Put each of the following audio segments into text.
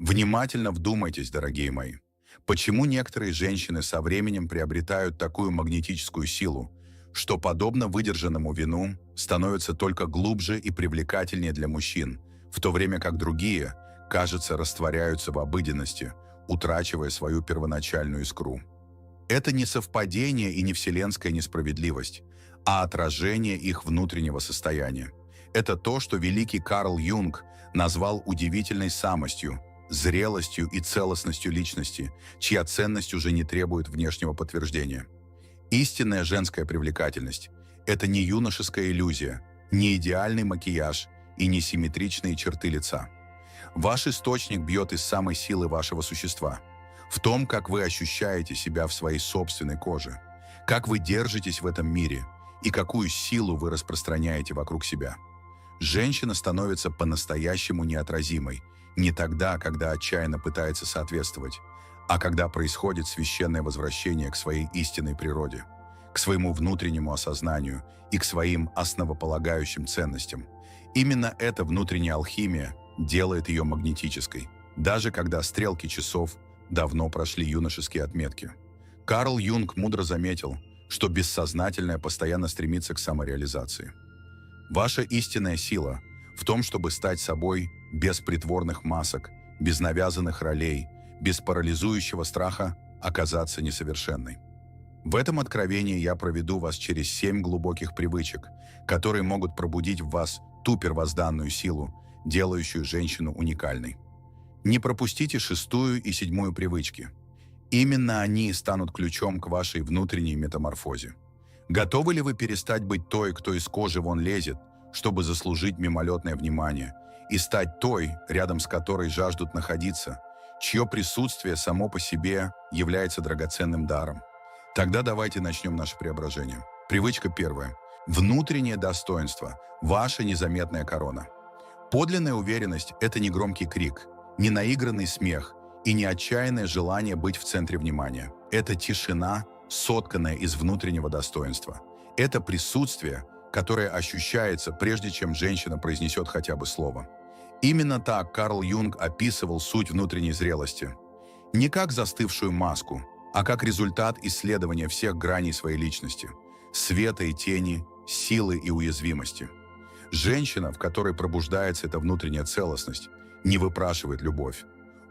Внимательно вдумайтесь, дорогие мои. Почему некоторые женщины со временем приобретают такую магнетическую силу, что, подобно выдержанному вину, становятся только глубже и привлекательнее для мужчин, в то время как другие, кажется, растворяются в обыденности, утрачивая свою первоначальную искру? Это не совпадение и не вселенская несправедливость, а отражение их внутреннего состояния. Это то, что великий Карл Юнг назвал удивительной самостью, зрелостью и целостностью личности, чья ценность уже не требует внешнего подтверждения. Истинная женская привлекательность – это не юношеская иллюзия, не идеальный макияж и не симметричные черты лица. Ваш источник бьет из самой силы вашего существа, в том, как вы ощущаете себя в своей собственной коже, как вы держитесь в этом мире и какую силу вы распространяете вокруг себя. Женщина становится по-настоящему неотразимой не тогда, когда отчаянно пытается соответствовать, а когда происходит священное возвращение к своей истинной природе, к своему внутреннему осознанию и к своим основополагающим ценностям. Именно эта внутренняя алхимия делает ее магнетической, даже когда стрелки часов давно прошли юношеские отметки. Карл Юнг мудро заметил, что бессознательное постоянно стремится к самореализации. Ваша истинная сила в том, чтобы стать собой без притворных масок, без навязанных ролей, без парализующего страха оказаться несовершенной. В этом откровении я проведу вас через 7 глубоких привычек, которые могут пробудить в вас ту первозданную силу, делающую женщину уникальной. Не пропустите 6-ю и 7-ю привычки. Именно они станут ключом к вашей внутренней метаморфозе. Готовы ли вы перестать быть той, кто из кожи вон лезет, чтобы заслужить мимолетное внимание, и стать той, рядом с которой жаждут находиться, чье присутствие само по себе является драгоценным даром? Тогда давайте начнем наше преображение. Привычка 1. Внутреннее достоинство – ваша незаметная корона. Подлинная уверенность – это не громкий крик, не наигранный смех и не отчаянное желание быть в центре внимания. Это тишина, сотканная из внутреннего достоинства. Это присутствие, которое ощущается, прежде чем женщина произнесет хотя бы слово. Именно так Карл Юнг описывал суть внутренней зрелости. Не как застывшую маску, а как результат исследования всех граней своей личности – света и тени, силы и уязвимости. Женщина, в которой пробуждается эта внутренняя целостность, не выпрашивает любовь.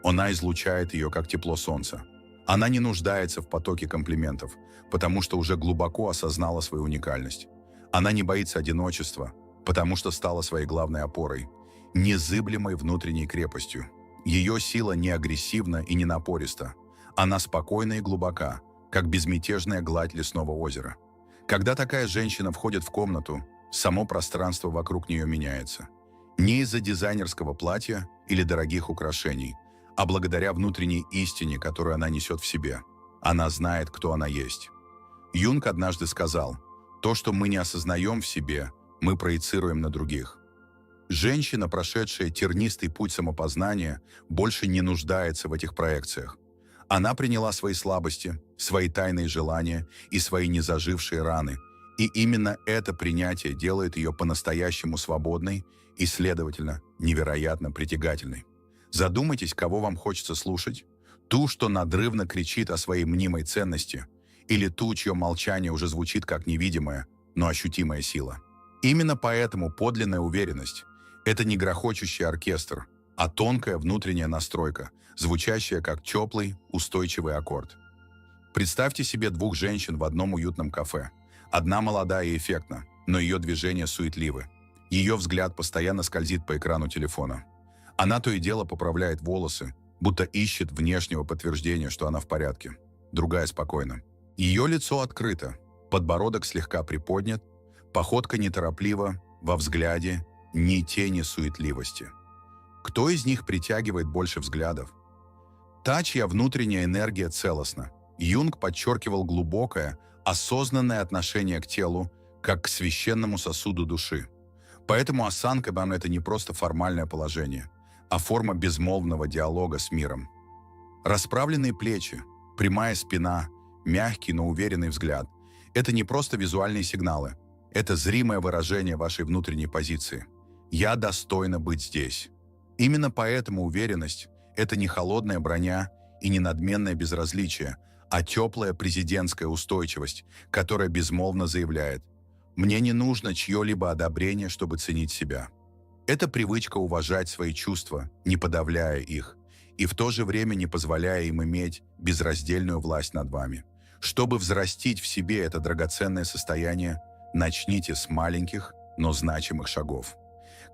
Она излучает ее, как тепло солнца. Она не нуждается в потоке комплиментов, потому что уже глубоко осознала свою уникальность. Она не боится одиночества, потому что стала своей главной опорой, незыблемой внутренней крепостью. Ее сила не агрессивна и не напориста. Она спокойна и глубока, как безмятежная гладь лесного озера. Когда такая женщина входит в комнату, само пространство вокруг нее меняется. Не из-за дизайнерского платья или дорогих украшений, а благодаря внутренней истине, которую она несет в себе. Она знает, кто она есть. Юнг однажды сказал: «То, что мы не осознаем в себе, мы проецируем на других». Женщина, прошедшая тернистый путь самопознания, больше не нуждается в этих проекциях. Она приняла свои слабости, свои тайные желания и свои незажившие раны. И именно это принятие делает ее по-настоящему свободной и, следовательно, невероятно притягательной. Задумайтесь, кого вам хочется слушать. Ту, что надрывно кричит о своей мнимой ценности, или ту, чье молчание уже звучит как невидимая, но ощутимая сила. Именно поэтому подлинная уверенность – это не грохочущий оркестр, а тонкая внутренняя настройка, звучащая как теплый, устойчивый аккорд. Представьте себе 2 женщин в одном уютном кафе. Одна молодая и эффектна, но ее движения суетливы. Ее взгляд постоянно скользит по экрану телефона. Она то и дело поправляет волосы, будто ищет внешнего подтверждения, что она в порядке. Другая спокойна. Ее лицо открыто, подбородок слегка приподнят, походка нетороплива, во взгляде ни тени суетливости. Кто из них притягивает больше взглядов? Та, чья внутренняя энергия целостна. Юнг подчеркивал глубокое, осознанное отношение к телу, как к священному сосуду души. Поэтому осанка – это не просто формальное положение, а форма безмолвного диалога с миром. Расправленные плечи, прямая спина, мягкий, но уверенный взгляд – это не просто визуальные сигналы, это зримое выражение вашей внутренней позиции. «Я достойна быть здесь». Именно поэтому уверенность Это не холодная броня и не надменное безразличие, а теплая президентская устойчивость, которая безмолвно заявляет: «Мне не нужно чье-либо одобрение, чтобы ценить себя». Это привычка уважать свои чувства, не подавляя их, и в то же время не позволяя им иметь безраздельную власть над вами. Чтобы взрастить в себе это драгоценное состояние, начните с маленьких, но значимых шагов.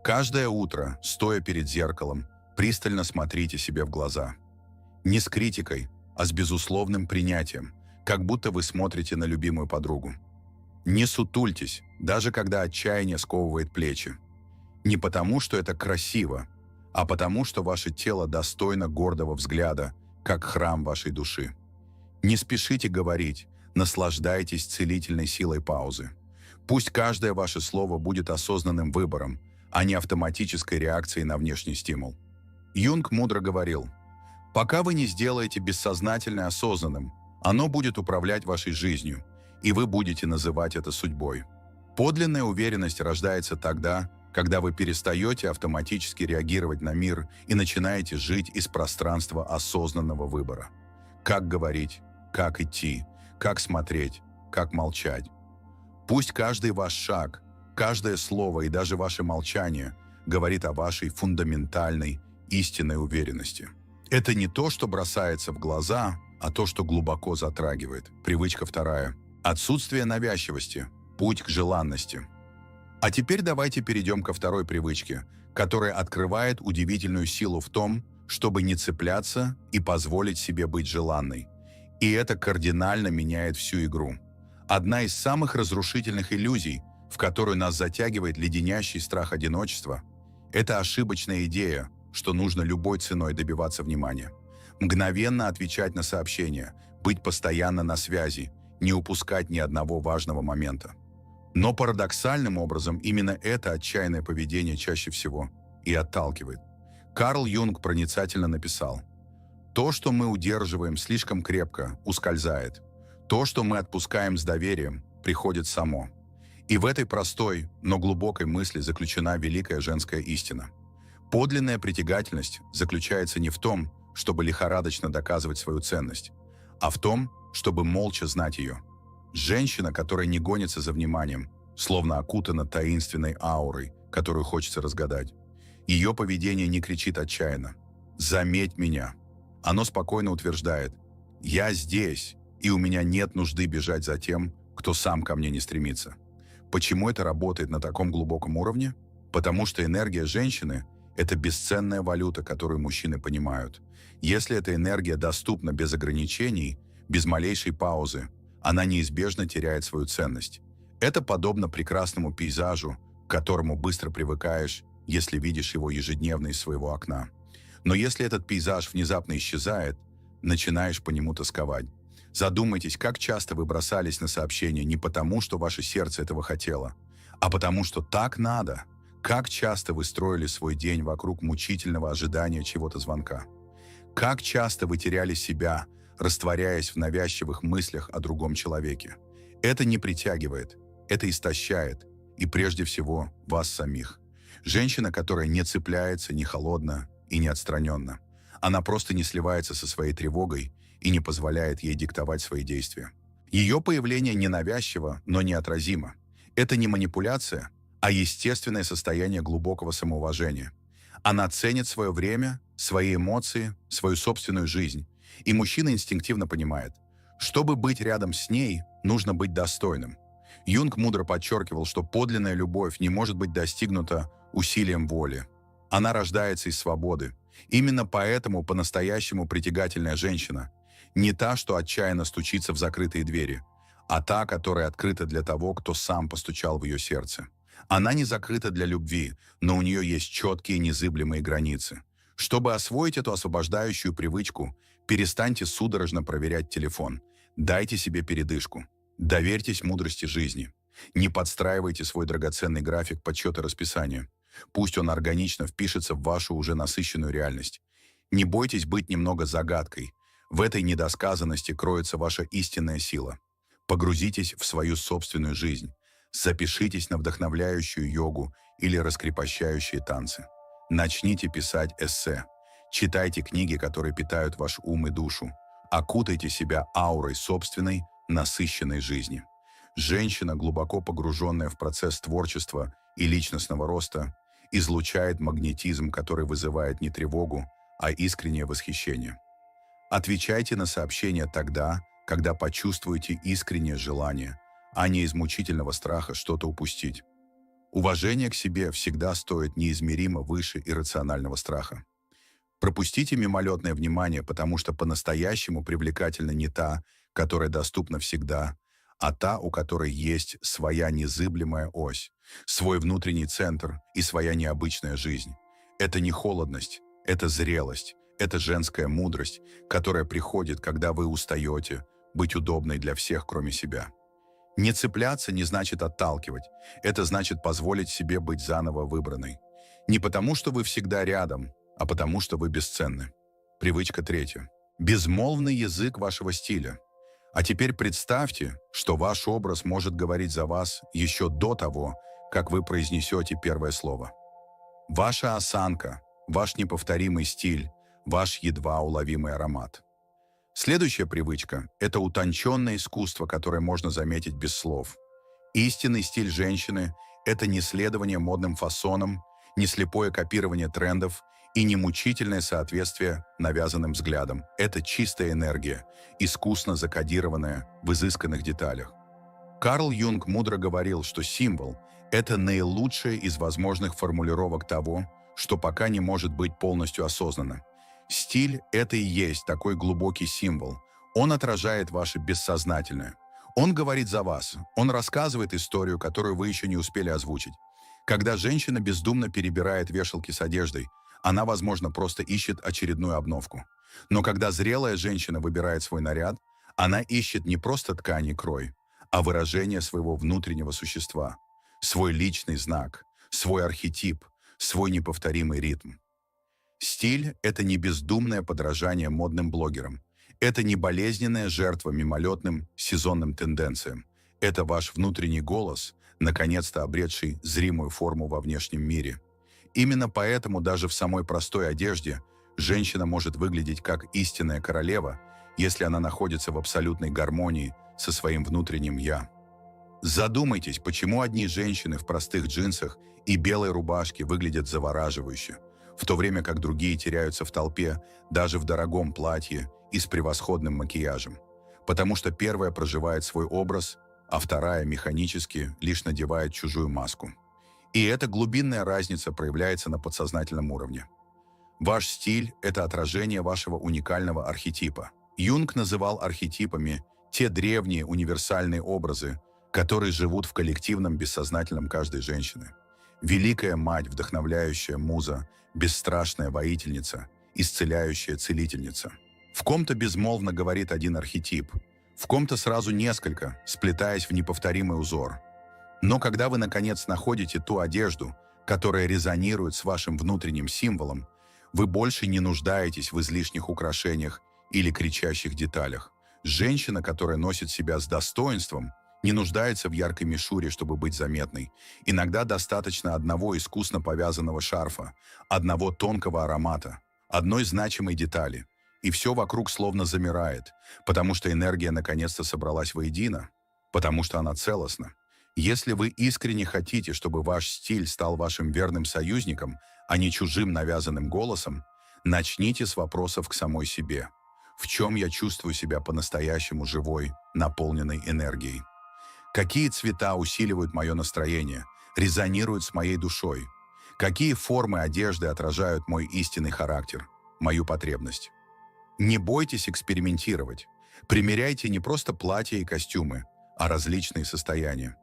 Каждое утро, стоя перед зеркалом, пристально смотрите себе в глаза. Не с критикой, а с безусловным принятием, как будто вы смотрите на любимую подругу. Не сутультесь, даже когда отчаяние сковывает плечи. Не потому, что это красиво, а потому, что ваше тело достойно гордого взгляда, как храм вашей души. Не спешите говорить, наслаждайтесь целительной силой паузы. Пусть каждое ваше слово будет осознанным выбором, а не автоматической реакцией на внешний стимул. Юнг мудро говорил: «Пока вы не сделаете бессознательное осознанным, оно будет управлять вашей жизнью, и вы будете называть это судьбой». Подлинная уверенность рождается тогда, когда вы перестаете автоматически реагировать на мир и начинаете жить из пространства осознанного выбора. Как говорить, как идти, как смотреть, как молчать. Пусть каждый ваш шаг, каждое слово и даже ваше молчание говорит о вашей фундаментальной, истинной уверенности. Это не то, что бросается в глаза, а то, что глубоко затрагивает. Привычка вторая. Отсутствие навязчивости. Путь к желанности. А теперь давайте перейдем ко второй привычке, которая открывает удивительную силу в том, чтобы не цепляться и позволить себе быть желанной. И это кардинально меняет всю игру. Одна из самых разрушительных иллюзий, в которую нас затягивает леденящий страх одиночества, это ошибочная идея, что нужно любой ценой добиваться внимания. Мгновенно отвечать на сообщения, быть постоянно на связи, не упускать ни одного важного момента. Но парадоксальным образом именно это отчаянное поведение чаще всего и отталкивает. Карл Юнг проницательно написал: «То, что мы удерживаем слишком крепко, ускользает. То, что мы отпускаем с доверием, приходит само». И в этой простой, но глубокой мысли заключена великая женская истина. Подлинная притягательность заключается не в том, чтобы лихорадочно доказывать свою ценность, а в том, чтобы молча знать ее. Женщина, которая не гонится за вниманием, словно окутана таинственной аурой, которую хочется разгадать. Ее поведение не кричит отчаянно: «Заметь меня». Оно спокойно утверждает: «Я здесь, и у меня нет нужды бежать за тем, кто сам ко мне не стремится». Почему это работает на таком глубоком уровне? Потому что энергия женщины – это бесценная валюта, которую мужчины понимают. Если эта энергия доступна без ограничений, без малейшей паузы, она неизбежно теряет свою ценность. Это подобно прекрасному пейзажу, к которому быстро привыкаешь, если видишь его ежедневно из своего окна. Но если этот пейзаж внезапно исчезает, начинаешь по нему тосковать. Задумайтесь, как часто вы бросались на сообщения не потому, что ваше сердце этого хотело, а потому, что так надо. Как часто вы строили свой день вокруг мучительного ожидания чего-то звонка. Как часто вы теряли себя, растворяясь в навязчивых мыслях о другом человеке. Это не притягивает, это истощает, и прежде всего вас самих. Женщина, которая не цепляется, не холодна и не отстраненна. Она просто не сливается со своей тревогой и не позволяет ей диктовать свои действия. Ее появление ненавязчиво, но неотразимо. Это не манипуляция, а естественное состояние глубокого самоуважения. Она ценит свое время, свои эмоции, свою собственную жизнь. И мужчина инстинктивно понимает: чтобы быть рядом с ней, нужно быть достойным. Юнг мудро подчеркивал, что подлинная любовь не может быть достигнута усилием воли. Она рождается из свободы. Именно поэтому по-настоящему притягательная женщина не та, что отчаянно стучится в закрытые двери, а та, которая открыта для того, кто сам постучал в ее сердце. Она не закрыта для любви, но у нее есть четкие незыблемые границы. Чтобы освоить эту освобождающую привычку, перестаньте судорожно проверять телефон. Дайте себе передышку. Доверьтесь мудрости жизни. Не подстраивайте свой драгоценный график подсчета расписания. Пусть он органично впишется в вашу уже насыщенную реальность. Не бойтесь быть немного загадкой. В этой недосказанности кроется ваша истинная сила. Погрузитесь в свою собственную жизнь. Запишитесь на вдохновляющую йогу или раскрепощающие танцы. Начните писать эссе. Читайте книги, которые питают ваш ум и душу. Окутайте себя аурой собственной, насыщенной жизни. Женщина, глубоко погруженная в процесс творчества и личностного роста, излучает магнетизм, который вызывает не тревогу, а искреннее восхищение. Отвечайте на сообщения тогда, когда почувствуете искреннее желание, а не из мучительного страха что-то упустить. Уважение к себе всегда стоит неизмеримо выше иррационального страха. Пропустите мимолетное внимание, потому что по-настоящему привлекательна не та, которая доступна всегда, а та, у которой есть своя незыблемая ось, свой внутренний центр и своя необычная жизнь. Это не холодность, это зрелость, это женская мудрость, которая приходит, когда вы устаете быть удобной для всех, кроме себя. Не цепляться не значит отталкивать, это значит позволить себе быть заново выбранной. Не потому, что вы всегда рядом, а потому, что вы бесценны. Привычка 3. Безмолвный язык вашего стиля. А теперь представьте, что ваш образ может говорить за вас еще до того, как вы произнесете первое слово. Ваша осанка, ваш неповторимый стиль, ваш едва уловимый аромат. Следующая привычка – это утонченное искусство, которое можно заметить без слов. Истинный стиль женщины – это не следование модным фасонам, не слепое копирование трендов и не мучительное соответствие навязанным взглядам. Это чистая энергия, искусно закодированная в изысканных деталях. Карл Юнг мудро говорил, что символ – это наилучшая из возможных формулировок того, что пока не может быть полностью осознанно. Стиль – это и есть такой глубокий символ. Он отражает ваше бессознательное. Он говорит за вас. Он рассказывает историю, которую вы еще не успели озвучить. Когда женщина бездумно перебирает вешалки с одеждой, она, возможно, просто ищет очередную обновку. Но когда зрелая женщина выбирает свой наряд, она ищет не просто ткань и крой, а выражение своего внутреннего существа, свой личный знак, свой архетип, свой неповторимый ритм. Стиль – это не бездумное подражание модным блогерам. Это не болезненная жертва мимолетным сезонным тенденциям. Это ваш внутренний голос, наконец-то обретший зримую форму во внешнем мире. Именно поэтому даже в самой простой одежде женщина может выглядеть как истинная королева, если она находится в абсолютной гармонии со своим внутренним «я». Задумайтесь, почему одни женщины в простых джинсах и белой рубашке выглядят завораживающе, в то время как другие теряются в толпе даже в дорогом платье и с превосходным макияжем. Потому что первая проживает свой образ, а вторая механически лишь надевает чужую маску. И эта глубинная разница проявляется на подсознательном уровне. Ваш стиль – это отражение вашего уникального архетипа. Юнг называл архетипами те древние универсальные образы, которые живут в коллективном бессознательном каждой женщины. Великая мать, вдохновляющая муза, бесстрашная воительница, исцеляющая целительница. В ком-то безмолвно говорит один архетип, в ком-то сразу несколько, сплетаясь в неповторимый узор. Но когда вы, наконец, находите ту одежду, которая резонирует с вашим внутренним символом, вы больше не нуждаетесь в излишних украшениях или кричащих деталях. Женщина, которая носит себя с достоинством, не нуждается в яркой мишуре, чтобы быть заметной. Иногда достаточно одного искусно повязанного шарфа, одного тонкого аромата, одной значимой детали. И все вокруг словно замирает, потому что энергия наконец-то собралась воедино, потому что она целостна. Если вы искренне хотите, чтобы ваш стиль стал вашим верным союзником, а не чужим навязанным голосом, начните с вопросов к самой себе. В чем я чувствую себя по-настоящему живой, наполненной энергией? Какие цвета усиливают мое настроение, резонируют с моей душой? Какие формы одежды отражают мой истинный характер, мою потребность? Не бойтесь экспериментировать. Примеряйте не просто платья и костюмы, а различные состояния.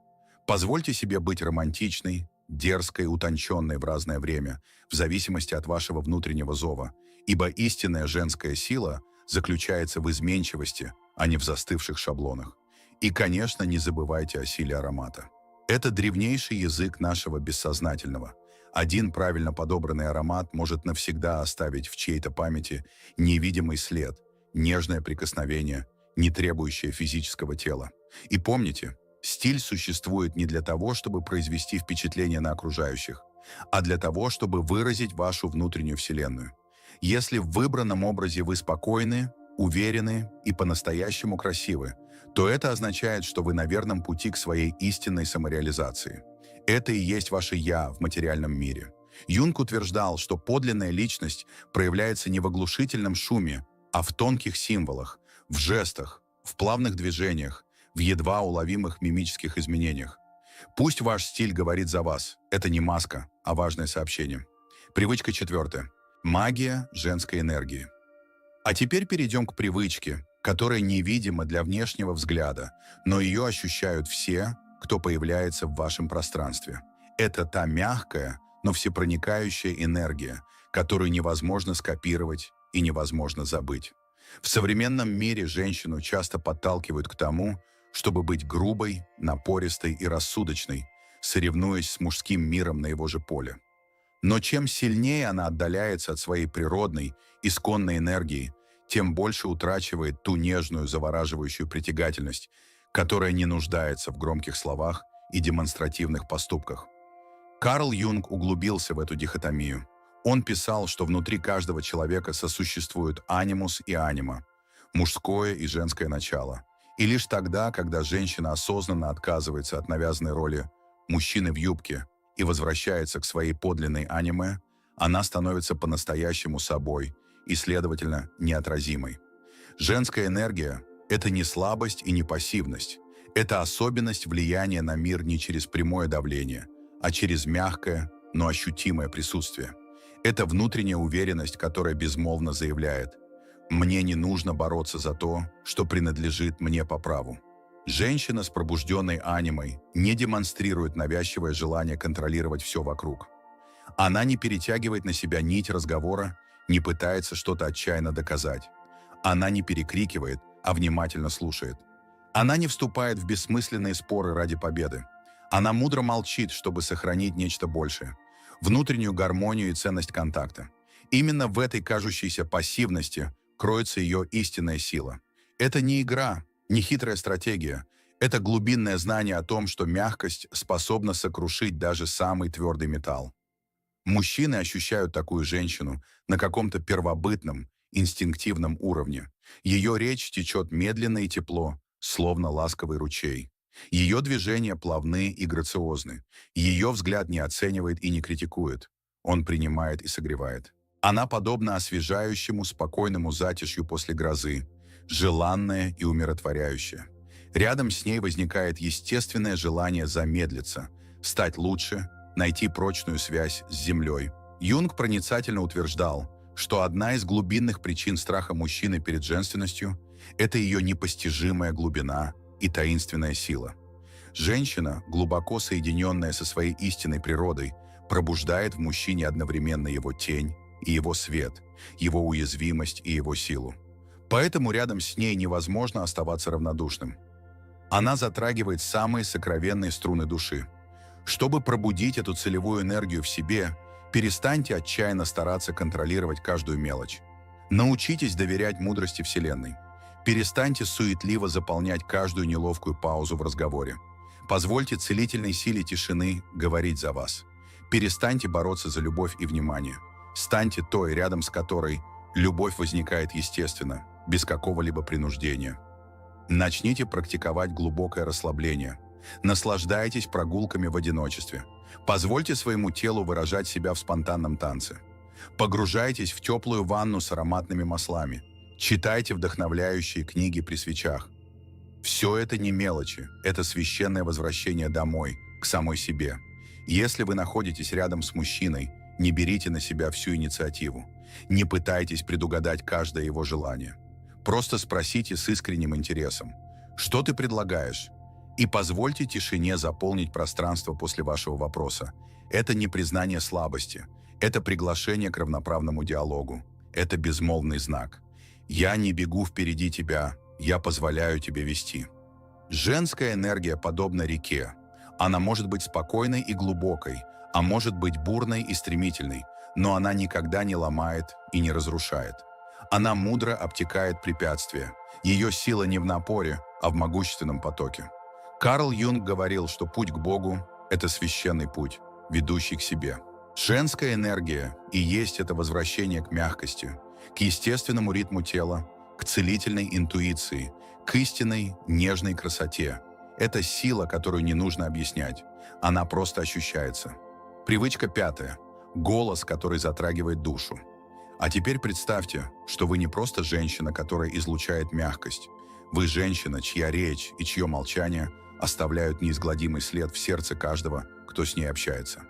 Позвольте себе быть романтичной, дерзкой, утонченной в разное время, в зависимости от вашего внутреннего зова, ибо истинная женская сила заключается в изменчивости, а не в застывших шаблонах. И, конечно, не забывайте о силе аромата. Это древнейший язык нашего бессознательного. Один правильно подобранный аромат может навсегда оставить в чьей-то памяти невидимый след, нежное прикосновение, не требующее физического тела. И помните, стиль существует не для того, чтобы произвести впечатление на окружающих, а для того, чтобы выразить вашу внутреннюю вселенную. Если в выбранном образе вы спокойны, уверены и по-настоящему красивы, то это означает, что вы на верном пути к своей истинной самореализации. Это и есть ваше «я» в материальном мире. Юнг утверждал, что подлинная личность проявляется не в оглушительном шуме, а в тонких символах, в жестах, в плавных движениях, в едва уловимых мимических изменениях. Пусть ваш стиль говорит за вас. Это не маска, а важное сообщение. Привычка 4. Магия женской энергии. А теперь перейдем к привычке, которая невидима для внешнего взгляда, но ее ощущают все, кто появляется в вашем пространстве. Это та мягкая, но всепроникающая энергия, которую невозможно скопировать и невозможно забыть. В современном мире женщину часто подталкивают к тому, чтобы быть грубой, напористой и рассудочной, соревнуясь с мужским миром на его же поле. Но чем сильнее она отдаляется от своей природной, исконной энергии, тем больше утрачивает ту нежную, завораживающую притягательность, которая не нуждается в громких словах и демонстративных поступках. Карл Юнг углубился в эту дихотомию. Он писал, что внутри каждого человека сосуществуют анимус и анима, мужское и женское начало. И лишь тогда, когда женщина осознанно отказывается от навязанной роли мужчины в юбке и возвращается к своей подлинной аниме, она становится по-настоящему собой и, следовательно, неотразимой. Женская энергия – это не слабость и не пассивность. Это особенность влияния на мир не через прямое давление, а через мягкое, но ощутимое присутствие. Это внутренняя уверенность, которая безмолвно заявляет: «Мне не нужно бороться за то, что принадлежит мне по праву». Женщина с пробужденной анимой не демонстрирует навязчивое желание контролировать все вокруг. Она не перетягивает на себя нить разговора, не пытается что-то отчаянно доказать. Она не перекрикивает, а внимательно слушает. Она не вступает в бессмысленные споры ради победы. Она мудро молчит, чтобы сохранить нечто большее – внутреннюю гармонию и ценность контакта. Именно в этой кажущейся пассивности кроется ее истинная сила. Это не игра, не хитрая стратегия. Это глубинное знание о том, что мягкость способна сокрушить даже самый твердый металл. Мужчины ощущают такую женщину на каком-то первобытном, инстинктивном уровне. Ее речь течет медленно и тепло, словно ласковый ручей. Ее движения плавны и грациозны. Ее взгляд не оценивает и не критикует. Он принимает и согревает. Она подобна освежающему, спокойному затишью после грозы, желанная и умиротворяющая. Рядом с ней возникает естественное желание замедлиться, стать лучше, найти прочную связь с землей. Юнг проницательно утверждал, что одна из глубинных причин страха мужчины перед женственностью – это ее непостижимая глубина и таинственная сила. Женщина, глубоко соединенная со своей истинной природой, пробуждает в мужчине одновременно его тень и его свет, его уязвимость и его силу. Поэтому рядом с ней невозможно оставаться равнодушным. Она затрагивает самые сокровенные струны души. Чтобы пробудить эту целевую энергию в себе, перестаньте отчаянно стараться контролировать каждую мелочь. Научитесь доверять мудрости Вселенной. Перестаньте суетливо заполнять каждую неловкую паузу в разговоре. Позвольте целительной силе тишины говорить за вас. Перестаньте бороться за любовь и внимание. Станьте той, рядом с которой любовь возникает естественно, без какого-либо принуждения. Начните практиковать глубокое расслабление. Наслаждайтесь прогулками в одиночестве. Позвольте своему телу выражать себя в спонтанном танце. Погружайтесь в теплую ванну с ароматными маслами. Читайте вдохновляющие книги при свечах. Все это не мелочи, это священное возвращение домой, к самой себе. Если вы находитесь рядом с мужчиной, не берите на себя всю инициативу. Не пытайтесь предугадать каждое его желание. Просто спросите с искренним интересом: «Что ты предлагаешь?» И позвольте тишине заполнить пространство после вашего вопроса. Это не признание слабости, это приглашение к равноправному диалогу. Это безмолвный знак. «Я не бегу впереди тебя, я позволяю тебе вести». Женская энергия подобна реке. Она может быть спокойной и глубокой, а может быть бурной и стремительной, но она никогда не ломает и не разрушает. Она мудро обтекает препятствия. Ее сила не в напоре, а в могущественном потоке. Карл Юнг говорил, что путь к Богу – это священный путь, ведущий к себе. Женская энергия и есть это возвращение к мягкости, к естественному ритму тела, к целительной интуиции, к истинной нежной красоте. Это сила, которую не нужно объяснять. Она просто ощущается. Привычка пятая. Голос, который затрагивает душу. А теперь представьте, что вы не просто женщина, которая излучает мягкость. Вы женщина, чья речь и чье молчание оставляют неизгладимый след в сердце каждого, кто с ней общается.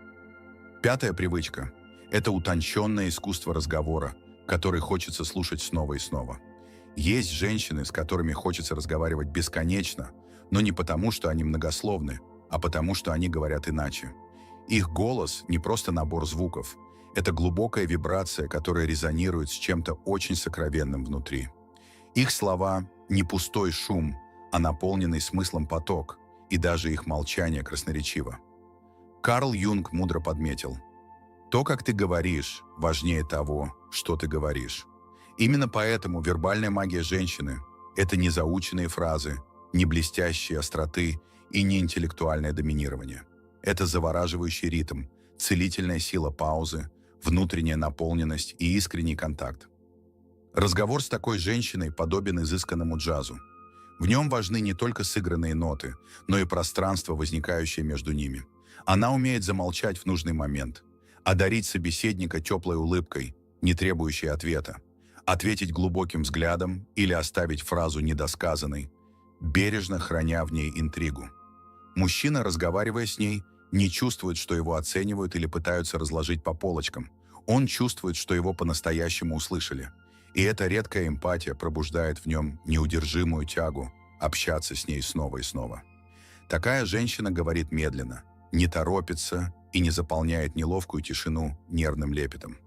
Пятая привычка – это утонченное искусство разговора, который хочется слушать снова и снова. Есть женщины, с которыми хочется разговаривать бесконечно, но не потому, что они многословны, а потому, что они говорят иначе. Их голос не просто набор звуков, это глубокая вибрация, которая резонирует с чем-то очень сокровенным внутри. Их слова – не пустой шум, а наполненный смыслом поток, и даже их молчание красноречиво. Карл Юнг мудро подметил: «То, как ты говоришь, важнее того, что ты говоришь». Именно поэтому вербальная магия женщины – это не заученные фразы, не блестящие остроты и не интеллектуальное доминирование. Это завораживающий ритм, целительная сила паузы, внутренняя наполненность и искренний контакт. Разговор с такой женщиной подобен изысканному джазу. В нем важны не только сыгранные ноты, но и пространство, возникающее между ними. Она умеет замолчать в нужный момент, одарить собеседника теплой улыбкой, не требующей ответа, ответить глубоким взглядом или оставить фразу недосказанной, бережно храня в ней интригу. Мужчина, разговаривая с ней, не чувствует, что его оценивают или пытаются разложить по полочкам. Он чувствует, что его по-настоящему услышали. И эта редкая эмпатия пробуждает в нем неудержимую тягу общаться с ней снова и снова. Такая женщина говорит медленно, не торопится и не заполняет неловкую тишину нервным лепетом.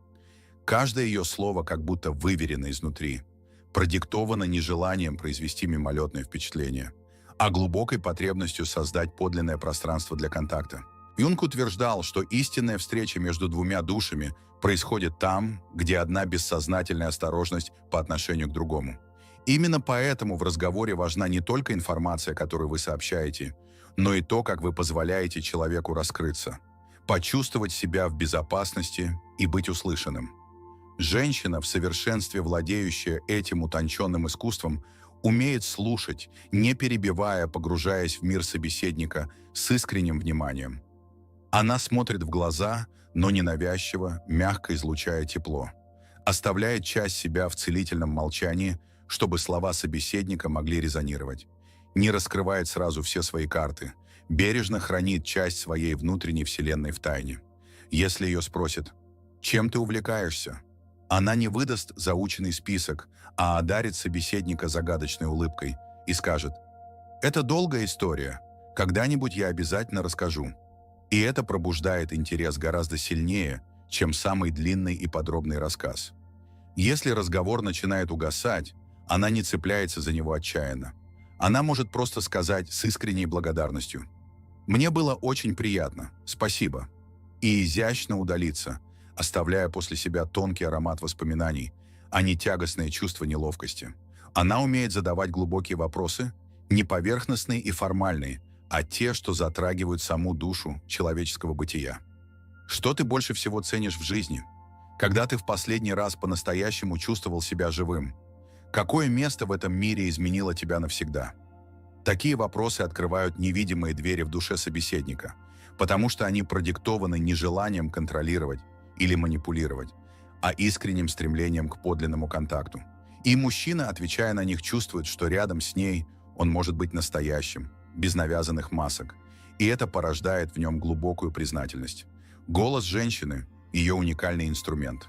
Каждое ее слово как будто выверено изнутри, продиктовано не желанием произвести мимолетное впечатление, а глубокой потребностью создать подлинное пространство для контакта. Юнг утверждал, что истинная встреча между двумя душами происходит там, где одна бессознательная осторожность по отношению к другому. Именно поэтому в разговоре важна не только информация, которую вы сообщаете, но и то, как вы позволяете человеку раскрыться, почувствовать себя в безопасности и быть услышанным. Женщина, в совершенстве владеющая этим утонченным искусством, умеет слушать, не перебивая, погружаясь в мир собеседника с искренним вниманием. Она смотрит в глаза, но ненавязчиво, мягко излучая тепло. Оставляет часть себя в целительном молчании, чтобы слова собеседника могли резонировать. Не раскрывает сразу все свои карты. Бережно хранит часть своей внутренней вселенной в тайне. Если ее спросят: «Чем ты увлекаешься?», она не выдаст заученный список, а одарит собеседника загадочной улыбкой и скажет: «Это долгая история. Когда-нибудь я обязательно расскажу». И это пробуждает интерес гораздо сильнее, чем самый длинный и подробный рассказ. Если разговор начинает угасать, она не цепляется за него отчаянно. Она может просто сказать с искренней благодарностью: «Мне было очень приятно, спасибо», и изящно удалиться, оставляя после себя тонкий аромат воспоминаний, а не тягостное чувство неловкости. Она умеет задавать глубокие вопросы, не поверхностные и формальные, а те, что затрагивают саму душу человеческого бытия. Что ты больше всего ценишь в жизни? Когда ты в последний раз по-настоящему чувствовал себя живым? Какое место в этом мире изменило тебя навсегда? Такие вопросы открывают невидимые двери в душе собеседника, потому что они продиктованы не желанием контролировать или манипулировать, а искренним стремлением к подлинному контакту. И мужчина, отвечая на них, чувствует, что рядом с ней он может быть настоящим, без навязанных масок, и это порождает в нем глубокую признательность. Голос женщины – ее уникальный инструмент.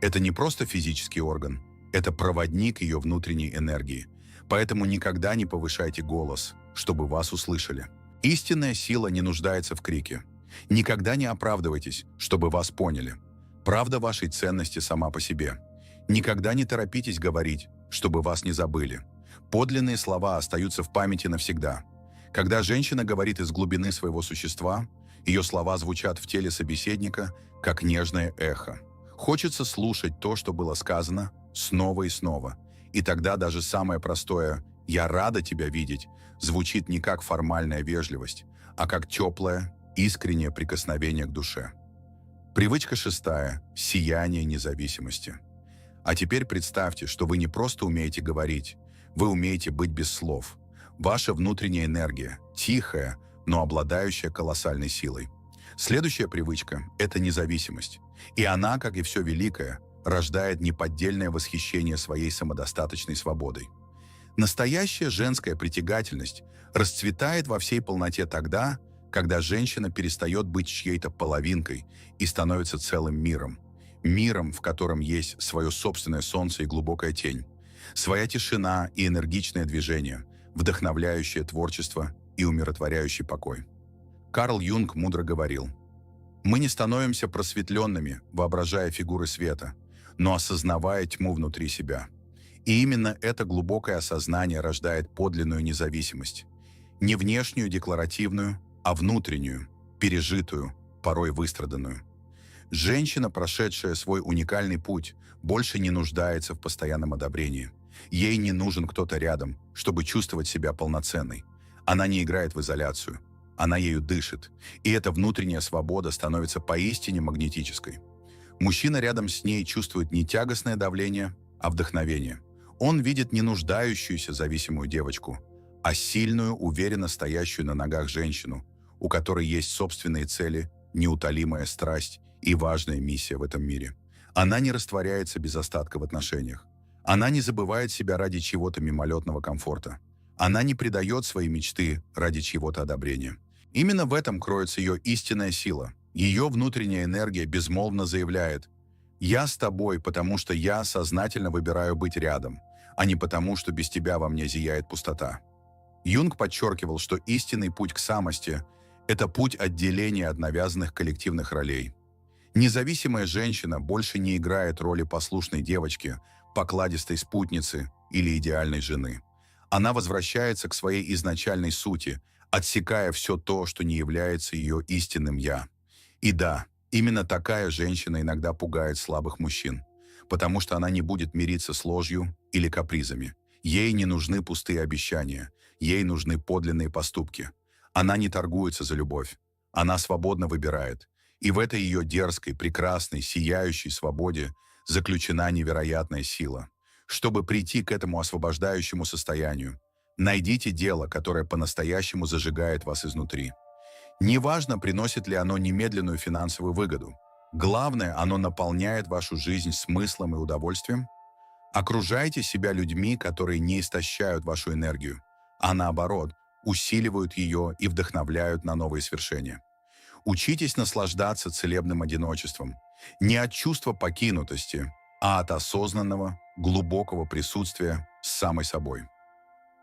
Это не просто физический орган, это проводник ее внутренней энергии, поэтому никогда не повышайте голос, чтобы вас услышали. Истинная сила не нуждается в крике. Никогда не оправдывайтесь, чтобы вас поняли. Правда вашей ценности сама по себе. Никогда не торопитесь говорить, чтобы вас не забыли. Подлинные слова остаются в памяти навсегда. Когда женщина говорит из глубины своего существа, ее слова звучат в теле собеседника, как нежное эхо. Хочется слушать то, что было сказано, снова и снова. И тогда даже самое простое «я рада тебя видеть» звучит не как формальная вежливость, а как теплое, искреннее прикосновение к душе. Привычка шестая – сияние независимости. А теперь представьте, что вы не просто умеете говорить, вы умеете быть без слов. Ваша внутренняя энергия – тихая, но обладающая колоссальной силой. Следующая привычка – это независимость. И она, как и все великое, рождает неподдельное восхищение своей самодостаточной свободой. Настоящая женская притягательность расцветает во всей полноте тогда, когда женщина перестает быть чьей-то половинкой и становится целым миром. Миром, в котором есть свое собственное солнце и глубокая тень, своя тишина и энергичное движение, вдохновляющее творчество и умиротворяющий покой. Карл Юнг мудро говорил: «Мы не становимся просветленными, воображая фигуры света, но осознавая тьму внутри себя». И именно это глубокое осознание рождает подлинную независимость. Не внешнюю, декларативную, а внутреннюю, пережитую, порой выстраданную. Женщина, прошедшая свой уникальный путь, больше не нуждается в постоянном одобрении. Ей не нужен кто-то рядом, чтобы чувствовать себя полноценной. Она не играет в изоляцию. Она ею дышит. И эта внутренняя свобода становится поистине магнетической. Мужчина рядом с ней чувствует не тягостное давление, а вдохновение. Он видит не нуждающуюся зависимую девочку, а сильную, уверенно стоящую на ногах женщину, у которой есть собственные цели, неутолимая страсть и важная миссия в этом мире. Она не растворяется без остатка в отношениях. Она не забывает себя ради чего-то мимолетного комфорта. Она не предает свои мечты ради чьего-то одобрения. Именно в этом кроется ее истинная сила. Ее внутренняя энергия безмолвно заявляет: «Я с тобой, потому что я сознательно выбираю быть рядом, а не потому, что без тебя во мне зияет пустота». Юнг подчеркивал, что истинный путь к самости – это путь отделения от навязанных коллективных ролей. Независимая женщина больше не играет роли послушной девочки, покладистой спутницы или идеальной жены. Она возвращается к своей изначальной сути, отсекая все то, что не является ее истинным «я». И да, именно такая женщина иногда пугает слабых мужчин, потому что она не будет мириться с ложью или капризами. Ей не нужны пустые обещания, ей нужны подлинные поступки. Она не торгуется за любовь, она свободно выбирает. И в этой ее дерзкой, прекрасной, сияющей свободе заключена невероятная сила. Чтобы прийти к этому освобождающему состоянию, найдите дело, которое по-настоящему зажигает вас изнутри. Неважно, приносит ли оно немедленную финансовую выгоду. Главное, оно наполняет вашу жизнь смыслом и удовольствием. Окружайте себя людьми, которые не истощают вашу энергию, а наоборот, усиливают ее и вдохновляют на новые свершения. Учитесь наслаждаться целебным одиночеством, не от чувства покинутости, а от осознанного, глубокого присутствия с самой собой.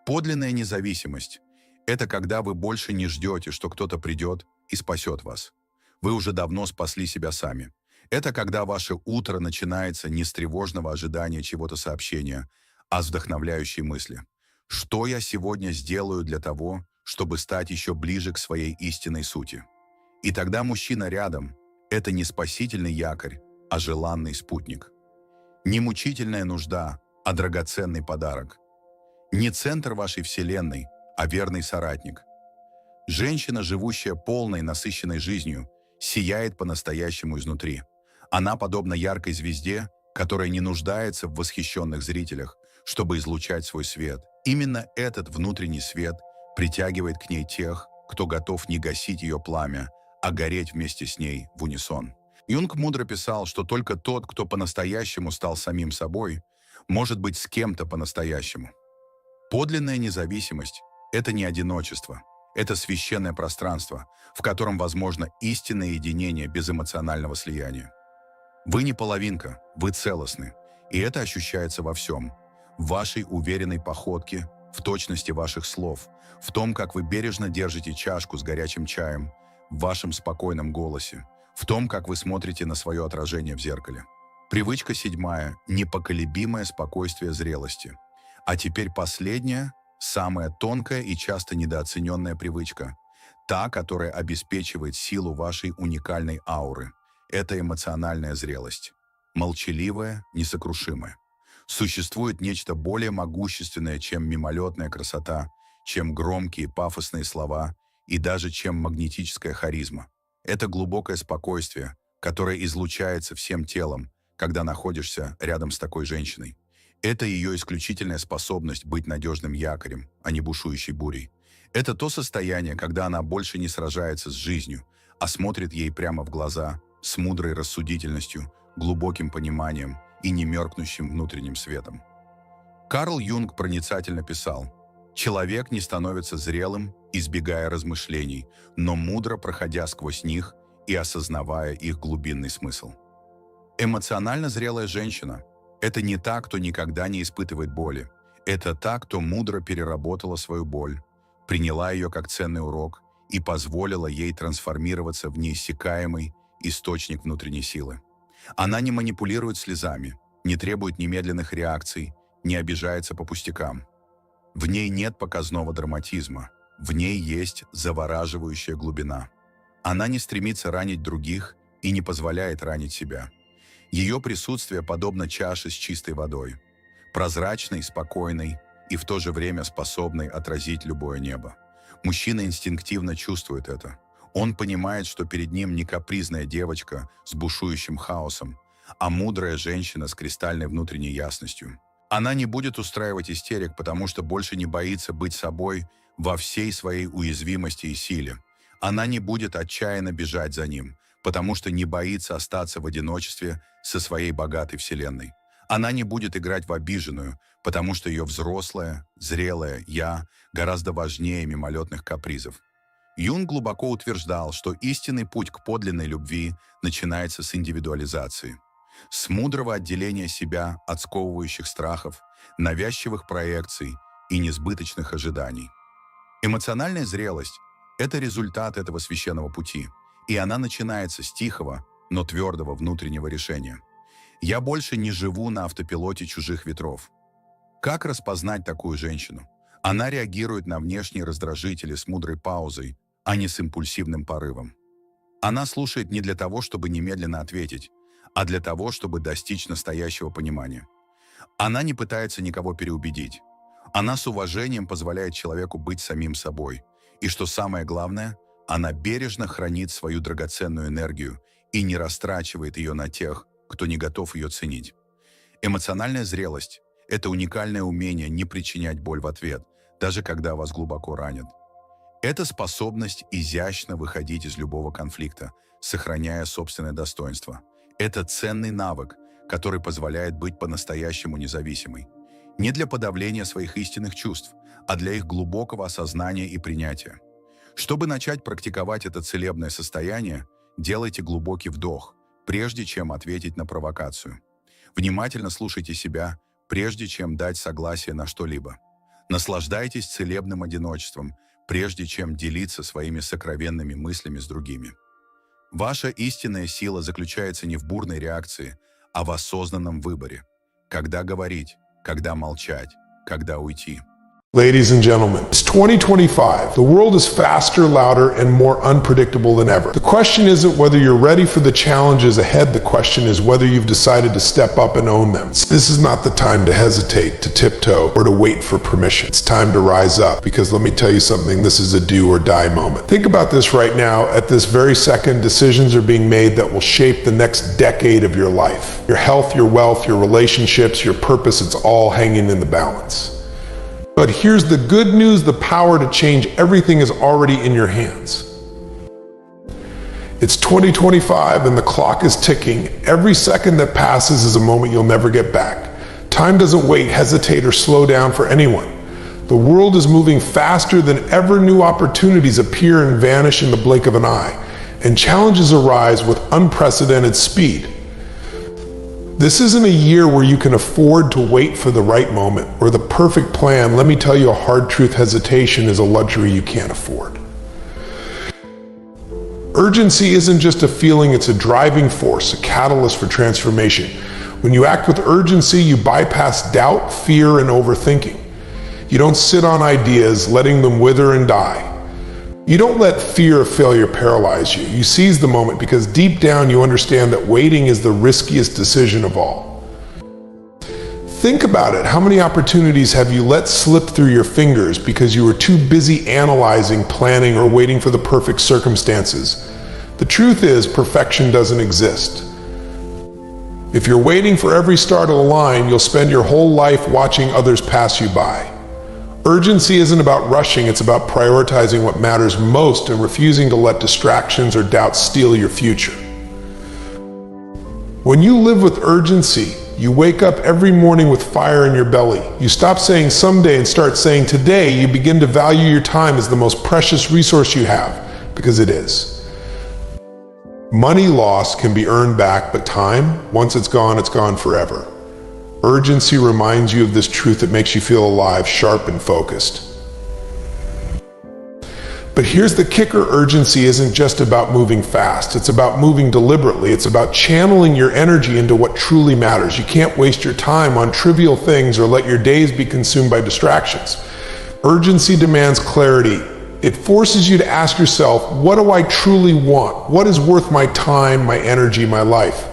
Подлинная независимость – это когда вы больше не ждете, что кто-то придет и спасет вас. Вы уже давно спасли себя сами. Это когда ваше утро начинается не с тревожного ожидания чего-то сообщения, а с вдохновляющей мысли. Что я сегодня сделаю для того, чтобы стать еще ближе к своей истинной сути? И тогда мужчина рядом – это не спасительный якорь, а желанный спутник. Не мучительная нужда, а драгоценный подарок. Не центр вашей вселенной, а верный соратник. Женщина, живущая полной, насыщенной жизнью, сияет по-настоящему изнутри. Она подобна яркой звезде, которая не нуждается в восхищенных зрителях, чтобы излучать свой свет. Именно этот внутренний свет притягивает к ней тех, кто готов не гасить ее пламя, а гореть вместе с ней в унисон. Юнг мудро писал, что только тот, кто по-настоящему стал самим собой, может быть с кем-то по-настоящему. Подлинная независимость – это не одиночество, это священное пространство, в котором возможно истинное единение без эмоционального слияния. Вы не половинка, вы целостны, и это ощущается во всем. В вашей уверенной походке, в точности ваших слов, в том, как вы бережно держите чашку с горячим чаем, в вашем спокойном голосе, в том, как вы смотрите на свое отражение в зеркале. Привычка седьмая – непоколебимое спокойствие зрелости. А теперь последняя, самая тонкая и часто недооцененная привычка – та, которая обеспечивает силу вашей уникальной ауры. Это эмоциональная зрелость. Молчаливая, несокрушимая. Существует нечто более могущественное, чем мимолетная красота, чем громкие пафосные слова и даже чем магнетическая харизма. Это глубокое спокойствие, которая излучается всем телом, когда находишься рядом с такой женщиной. Это ее исключительная способность быть надежным якорем, а не бушующей бурей. Это то состояние, когда она больше не сражается с жизнью, а смотрит ей прямо в глаза, с мудрой рассудительностью, глубоким пониманием и немеркнущим внутренним светом. Карл Юнг проницательно писал: «Человек не становится зрелым, избегая размышлений, но мудро проходя сквозь них и осознавая их глубинный смысл». Эмоционально зрелая женщина – это не та, кто никогда не испытывает боли. Это та, кто мудро переработала свою боль, приняла ее как ценный урок и позволила ей трансформироваться в неиссякаемый источник внутренней силы. Она не манипулирует слезами, не требует немедленных реакций, не обижается по пустякам. В ней нет показного драматизма, в ней есть завораживающая глубина. Она не стремится ранить других и не позволяет ранить себя. Ее присутствие подобно чаше с чистой водой, прозрачной, спокойной и в то же время способной отразить любое небо. Мужчина инстинктивно чувствует это. Он понимает, что перед ним не капризная девочка с бушующим хаосом, а мудрая женщина с кристальной внутренней ясностью. Она не будет устраивать истерик, потому что больше не боится быть собой во всей своей уязвимости и силе. Она не будет отчаянно бежать за ним, потому что не боится остаться в одиночестве со своей богатой вселенной. Она не будет играть в обиженную, потому что ее взрослое, зрелое «я» гораздо важнее мимолетных капризов. Юнг глубоко утверждал, что истинный путь к подлинной любви начинается с индивидуализации, с мудрого отделения себя от сковывающих страхов, навязчивых проекций и несбыточных ожиданий. Эмоциональная зрелость – это результат этого священного пути, и она начинается с тихого, но твердого внутреннего решения. Я больше не живу на автопилоте чужих ветров. Как распознать такую женщину? Она реагирует на внешние раздражители с мудрой паузой, а не с импульсивным порывом. Она слушает не для того, чтобы немедленно ответить, а для того, чтобы достичь настоящего понимания. Она не пытается никого переубедить. Она с уважением позволяет человеку быть самим собой. И что самое главное, она бережно хранит свою драгоценную энергию и не растрачивает ее на тех, кто не готов ее ценить. Эмоциональная зрелость – это уникальное умение не причинять боль в ответ, даже когда вас глубоко ранят. Это способность изящно выходить из любого конфликта, сохраняя собственное достоинство. Это ценный навык, который позволяет быть по-настоящему независимой. Не для подавления своих истинных чувств, а для их глубокого осознания и принятия. Чтобы начать практиковать это целебное состояние, делайте глубокий вдох, прежде чем ответить на провокацию. Внимательно слушайте себя, прежде чем дать согласие на что-либо. Наслаждайтесь целебным одиночеством, прежде чем делиться своими сокровенными мыслями с другими. Ваша истинная сила заключается не в бурной реакции, а в осознанном выборе. Когда говорить, когда молчать, когда уйти. Ladies and gentlemen, it's 2025. The world is faster, louder, and more unpredictable than ever. The question isn't whether you're ready for the challenges ahead. The question is whether you've decided to step up and own them. This is not the time to hesitate, to tiptoe, or to wait for permission. It's time to rise up, because let me tell you something, this is a do or die moment. Think about this right now. At this very second, decisions are being made that will shape the next decade of your life. Your health, your wealth, your relationships, your purpose, it's all hanging in the balance. But here's the good news, the power to change everything is already in your hands. It's 2025 and the clock is ticking. Every second that passes is a moment you'll never get back. Time doesn't wait, hesitate, or slow down for anyone. The world is moving faster than ever. New opportunities appear and vanish in the blink of an eye, and challenges arise with unprecedented speed. This isn't a year where you can afford to wait for the right moment or the perfect plan. Let me tell you a hard truth, hesitation is a luxury you can't afford. Urgency isn't just a feeling, it's a driving force, a catalyst for transformation. When you act with urgency, you bypass doubt, fear, and overthinking. You don't sit on ideas, letting them wither and die. You don't let fear of failure paralyze you. You seize the moment because deep down you understand that waiting is the riskiest decision of all. Think about it. How many opportunities have you let slip through your fingers because you were too busy analyzing, planning, or waiting for the perfect circumstances? The truth is, perfection doesn't exist. If you're waiting for every star to align, you'll spend your whole life watching others pass you by. Urgency isn't about rushing, it's about prioritizing what matters most and refusing to let distractions or doubts steal your future. When you live with urgency, you wake up every morning with fire in your belly. You stop saying someday and start saying today. You begin to value your time as the most precious resource you have, because it is. Money lost can be earned back, but time, once it's gone forever. Urgency reminds you of this truth that makes you feel alive, sharp, and focused. But here's the kicker: urgency isn't just about moving fast. It's about moving deliberately. It's about channeling your energy into what truly matters. You can't waste your time on trivial things or let your days be consumed by distractions. Urgency demands clarity. It forces you to ask yourself, what do I truly want? What is worth my time, my energy, my life?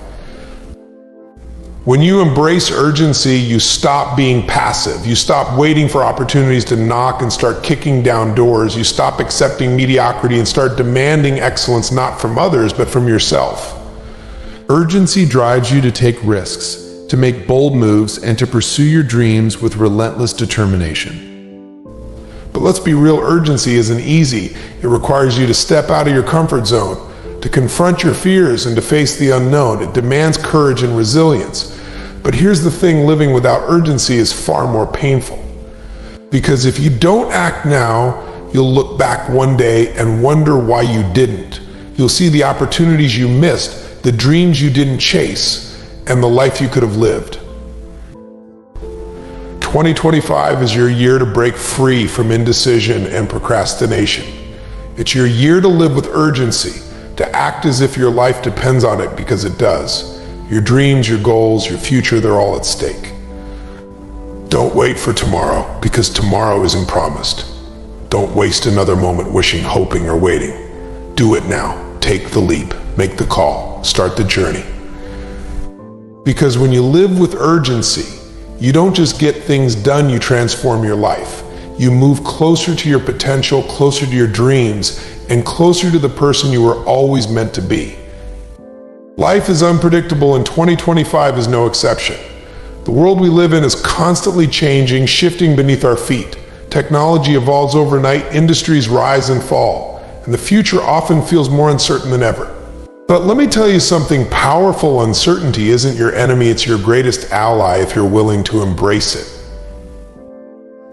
When you embrace urgency, you stop being passive. You stop waiting for opportunities to knock and start kicking down doors. You stop accepting mediocrity and start demanding excellence, not from others, but from yourself. Urgency drives you to take risks, to make bold moves, and to pursue your dreams with relentless determination. But let's be real, urgency isn't easy. It requires you to step out of your comfort zone, to confront your fears and to face the unknown. It demands courage and resilience. But here's the thing: living without urgency is far more painful. Because if you don't act now, you'll look back one day and wonder why you didn't. You'll see the opportunities you missed, the dreams you didn't chase, and the life you could have lived. 2025 is your year to break free from indecision and procrastination. It's your year to live with urgency, to act as if your life depends on it, because it does. Your dreams, your goals, your future, they're all at stake. Don't wait for tomorrow, because tomorrow isn't promised. Don't waste another moment wishing, hoping, or waiting. Do it now. Take the leap. Make the call. Start the journey. Because when you live with urgency, you don't just get things done, you transform your life. You move closer to your potential, closer to your dreams, and closer to the person you were always meant to be. Life is unpredictable, and 2025 is no exception. The world we live in is constantly changing, shifting beneath our feet. Technology evolves overnight, industries rise and fall, and the future often feels more uncertain than ever. But let me tell you something powerful: uncertainty isn't your enemy, it's your greatest ally if you're willing to embrace it.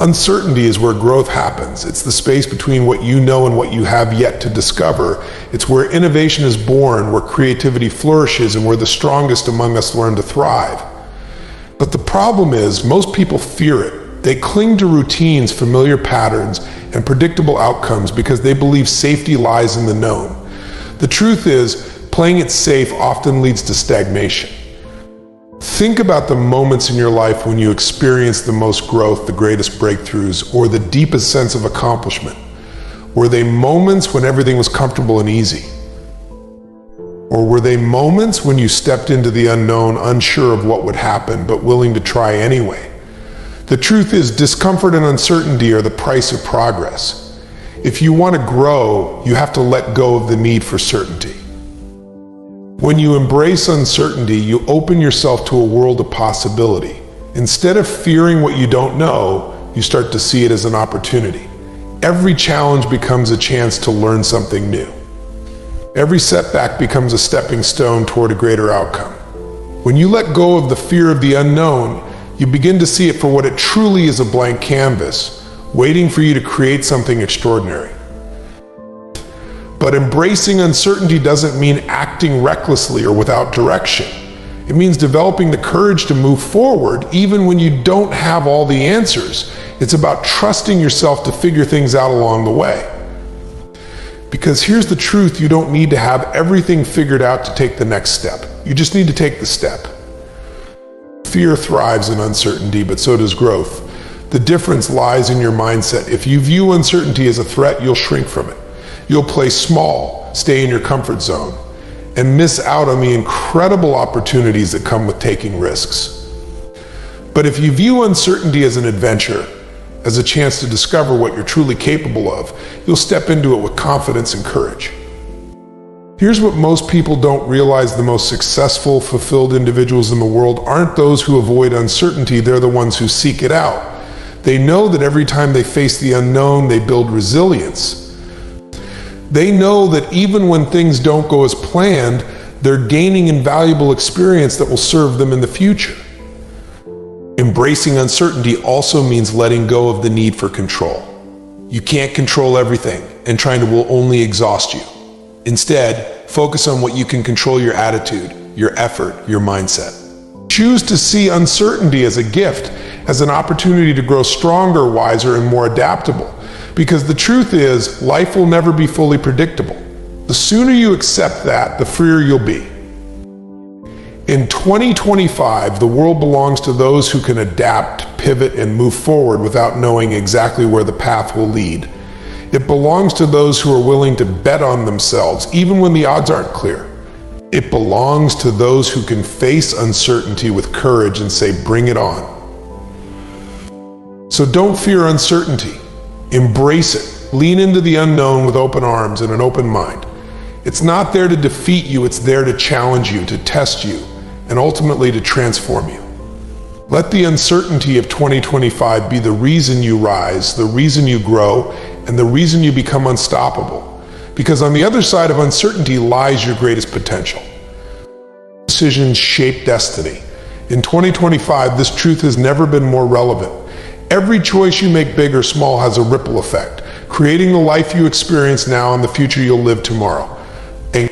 Uncertainty is where growth happens. It's the space between what you know and what you have yet to discover. It's where innovation is born, where creativity flourishes, and where the strongest among us learn to thrive. But the problem is, most people fear it. They cling to routines, familiar patterns, and predictable outcomes because they believe safety lies in the known. The truth is, playing it safe often leads to stagnation. Think about the moments in your life when you experienced the most growth, the greatest breakthroughs, or the deepest sense of accomplishment. Were they moments when everything was comfortable and easy? Or were they moments when you stepped into the unknown, unsure of what would happen, but willing to try anyway? The truth is, discomfort and uncertainty are the price of progress. If you want to grow, you have to let go of the need for certainty. When you embrace uncertainty, you open yourself to a world of possibility. Instead of fearing what you don't know, you start to see it as an opportunity. Every challenge becomes a chance to learn something new. Every setback becomes a stepping stone toward a greater outcome. When you let go of the fear of the unknown, you begin to see it for what it truly is: a blank canvas, waiting for you to create something extraordinary. But embracing uncertainty doesn't mean acting recklessly or without direction. It means developing the courage to move forward even when you don't have all the answers. It's about trusting yourself to figure things out along the way. Because here's the truth: you don't need to have everything figured out to take the next step. You just need to take the step. Fear thrives in uncertainty, but so does growth. The difference lies in your mindset. If you view uncertainty as a threat, you'll shrink from it. You'll play small, stay in your comfort zone, and miss out on the incredible opportunities that come with taking risks. But if you view uncertainty as an adventure, as a chance to discover what you're truly capable of, you'll step into it with confidence and courage. Here's what most people don't realize: the most successful, fulfilled individuals in the world aren't those who avoid uncertainty, they're the ones who seek it out. They know that every time they face the unknown, they build resilience. They know that even when things don't go as planned, they're gaining invaluable experience that will serve them in the future. Embracing uncertainty also means letting go of the need for control. You can't control everything, and trying to will only exhaust you. Instead, focus on what you can control: your attitude, your effort, your mindset. Choose to see uncertainty as a gift, as an opportunity to grow stronger, wiser, and more adaptable. Because the truth is, life will never be fully predictable. The sooner you accept that, the freer you'll be. In 2025, the world belongs to those who can adapt, pivot, and move forward without knowing exactly where the path will lead. It belongs to those who are willing to bet on themselves, even when the odds aren't clear. It belongs to those who can face uncertainty with courage and say, "Bring it on." So don't fear uncertainty. Embrace it. Lean into the unknown with open arms and an open mind. It's not there to defeat you, it's there to challenge you, to test you, and ultimately to transform you. Let the uncertainty of 2025 be the reason you rise, the reason you grow, and the reason you become unstoppable. Because on the other side of uncertainty lies your greatest potential. Decisions shape destiny. In 2025, this truth has never been more relevant. Every choice you make, big or small, has a ripple effect, creating the life you experience now and the future you'll live tomorrow. And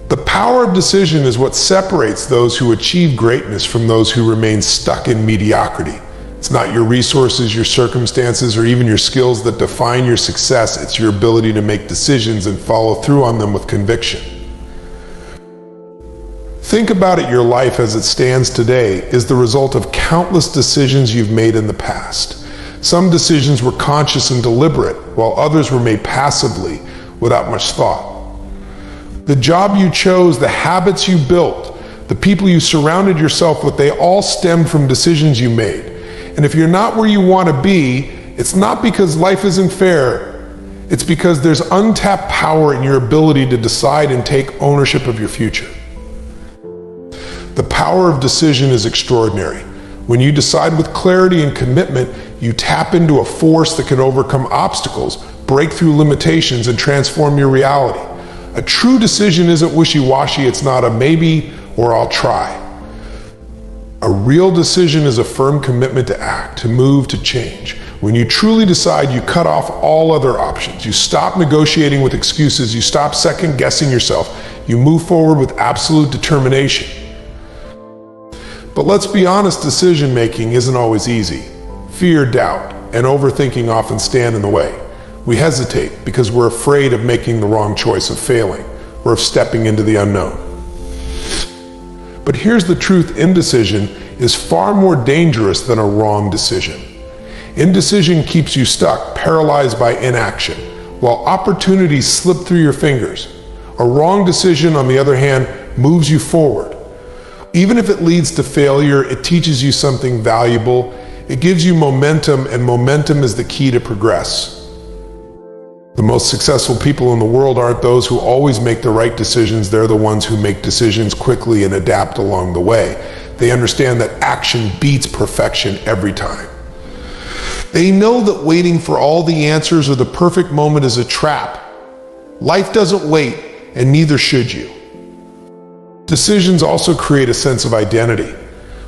the power of decision is what separates those who achieve greatness from those who remain stuck in mediocrity. It's not your resources, your circumstances, or even your skills that define your success. It's your ability to make decisions and follow through on them with conviction. Think about it. Your life as it stands today is the result of countless decisions you've made in the past. Some decisions were conscious and deliberate, while others were made passively, without much thought. The job you chose, the habits you built, the people you surrounded yourself with, they all stemmed from decisions you made. And if you're not where you want to be, it's not because life isn't fair. It's because there's untapped power in your ability to decide and take ownership of your future. The power of decision is extraordinary. When you decide with clarity and commitment, you tap into a force that can overcome obstacles, break through limitations, and transform your reality. A true decision isn't wishy-washy. It's not a maybe or I'll try. A real decision is a firm commitment to act, to move, to change. When you truly decide, you cut off all other options. You stop negotiating with excuses. You stop second-guessing yourself. You move forward with absolute determination. But let's be honest, decision-making isn't always easy. Fear, doubt, and overthinking often stand in the way. We hesitate because we're afraid of making the wrong choice, of failing, or of stepping into the unknown. But here's the truth: indecision is far more dangerous than a wrong decision. Indecision keeps you stuck, paralyzed by inaction, while opportunities slip through your fingers. A wrong decision, on the other hand, moves you forward. Even if it leads to failure, it teaches you something valuable. It gives you momentum, and momentum is the key to progress. The most successful people in the world aren't those who always make the right decisions. They're the ones who make decisions quickly and adapt along the way. They understand that action beats perfection every time. They know that waiting for all the answers or the perfect moment is a trap. Life doesn't wait, and neither should you. Decisions also create a sense of identity.